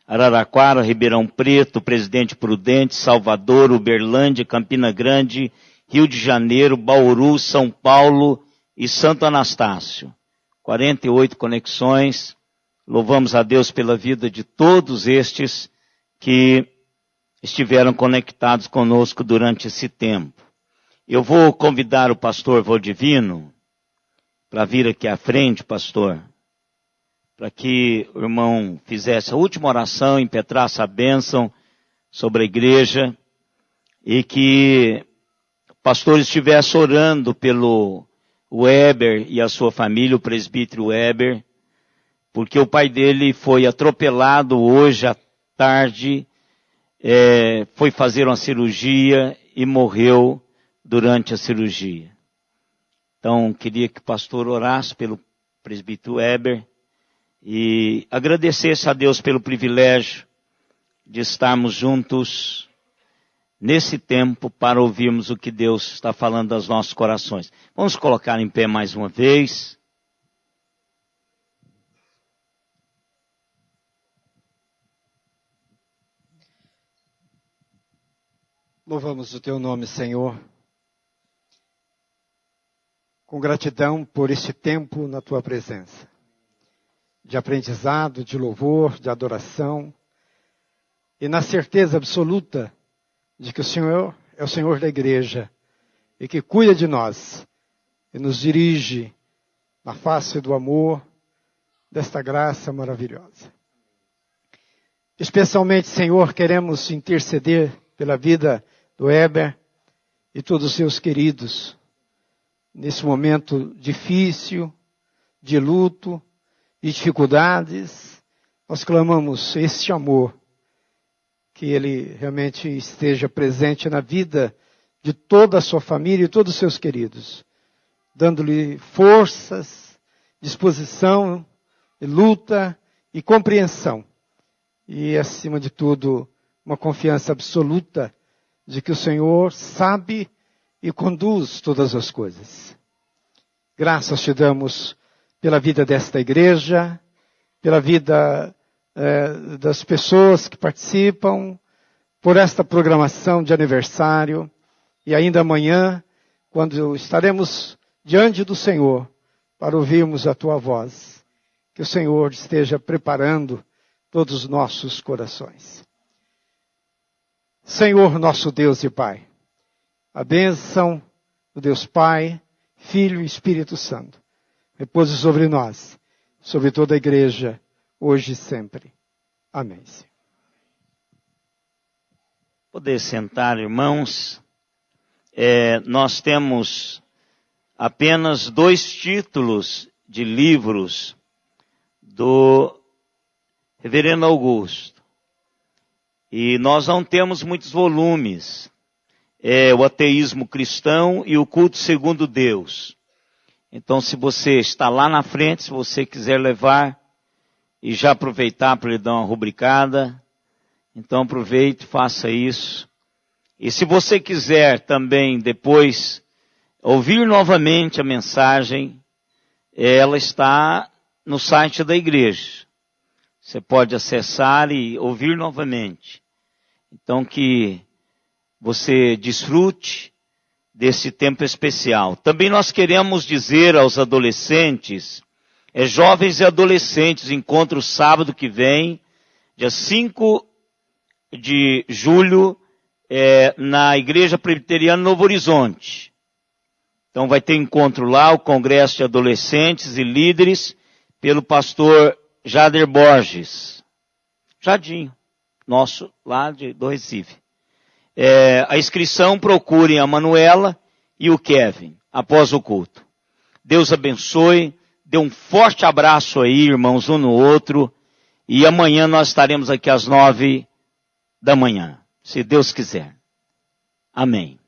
Araraquara, Ribeirão Preto, Presidente Prudente, Salvador, Uberlândia, Campina Grande, Rio de Janeiro, Bauru, São Paulo e Santo Anastácio. 48 conexões. Louvamos a Deus pela vida de todos estes que estiveram conectados conosco durante esse tempo. Eu vou convidar o pastor Valdivino para vir aqui à frente, pastor, para que o irmão fizesse a última oração, impetrasse a bênção sobre a igreja e que o pastor estivesse orando pelo Weber e a sua família, o presbítero Weber, porque o pai dele foi atropelado hoje à tarde, foi fazer uma cirurgia e morreu durante a cirurgia. Então, queria que o pastor orasse pelo presbítero Weber e agradecesse a Deus pelo privilégio de estarmos juntos nesse tempo para ouvirmos o que Deus está falando aos nossos corações. Vamos colocar em pé mais uma vez. Louvamos o teu nome, Senhor, com gratidão por este tempo na tua presença, de aprendizado, de louvor, de adoração, e na certeza absoluta de que o Senhor é o Senhor da igreja e que cuida de nós e nos dirige na face do amor, desta graça maravilhosa. Especialmente, Senhor, queremos interceder pela vida do Weber e todos os seus queridos, nesse momento difícil, de luto, de dificuldades. Nós clamamos este amor, que ele realmente esteja presente na vida de toda a sua família e todos os seus queridos, dando-lhe forças, disposição, luta e compreensão. E, acima de tudo, uma confiança absoluta de que o Senhor sabe e conduz todas as coisas. Graças te damos pela vida desta igreja, pela vida das pessoas que participam, por esta programação de aniversário, e ainda amanhã, quando estaremos diante do Senhor para ouvirmos a tua voz, que o Senhor esteja preparando todos os nossos corações. Senhor, nosso Deus e Pai, a bênção do Deus Pai, Filho e Espírito Santo, repouse sobre nós, sobre toda a igreja, hoje e sempre. Amém. Poder sentar, irmãos. Nós temos apenas 2 títulos de livros do Reverendo Augusto. E nós não temos muitos volumes. O ateísmo cristão e o culto segundo Deus. Então, se você está lá na frente, se você quiser levar e já aproveitar para lhe dar uma rubricada, então aproveite, faça isso. E se você quiser também depois ouvir novamente a mensagem, ela está no site da igreja. Você pode acessar e ouvir novamente. Então que você desfrute desse tempo especial. Também nós queremos dizer aos adolescentes, jovens e adolescentes, encontro sábado que vem, dia 5 de julho, na Igreja Presbiteriana Novo Horizonte. Então vai ter encontro lá, o Congresso de Adolescentes e Líderes, pelo pastor Jader Borges. Jadinho, nosso lá do Recife. A inscrição, procurem a Manuela e o Kevin, após o culto. Deus abençoe, dê um forte abraço aí, irmãos, um no outro, E amanhã nós estaremos aqui às 9 da manhã, se Deus quiser. Amém.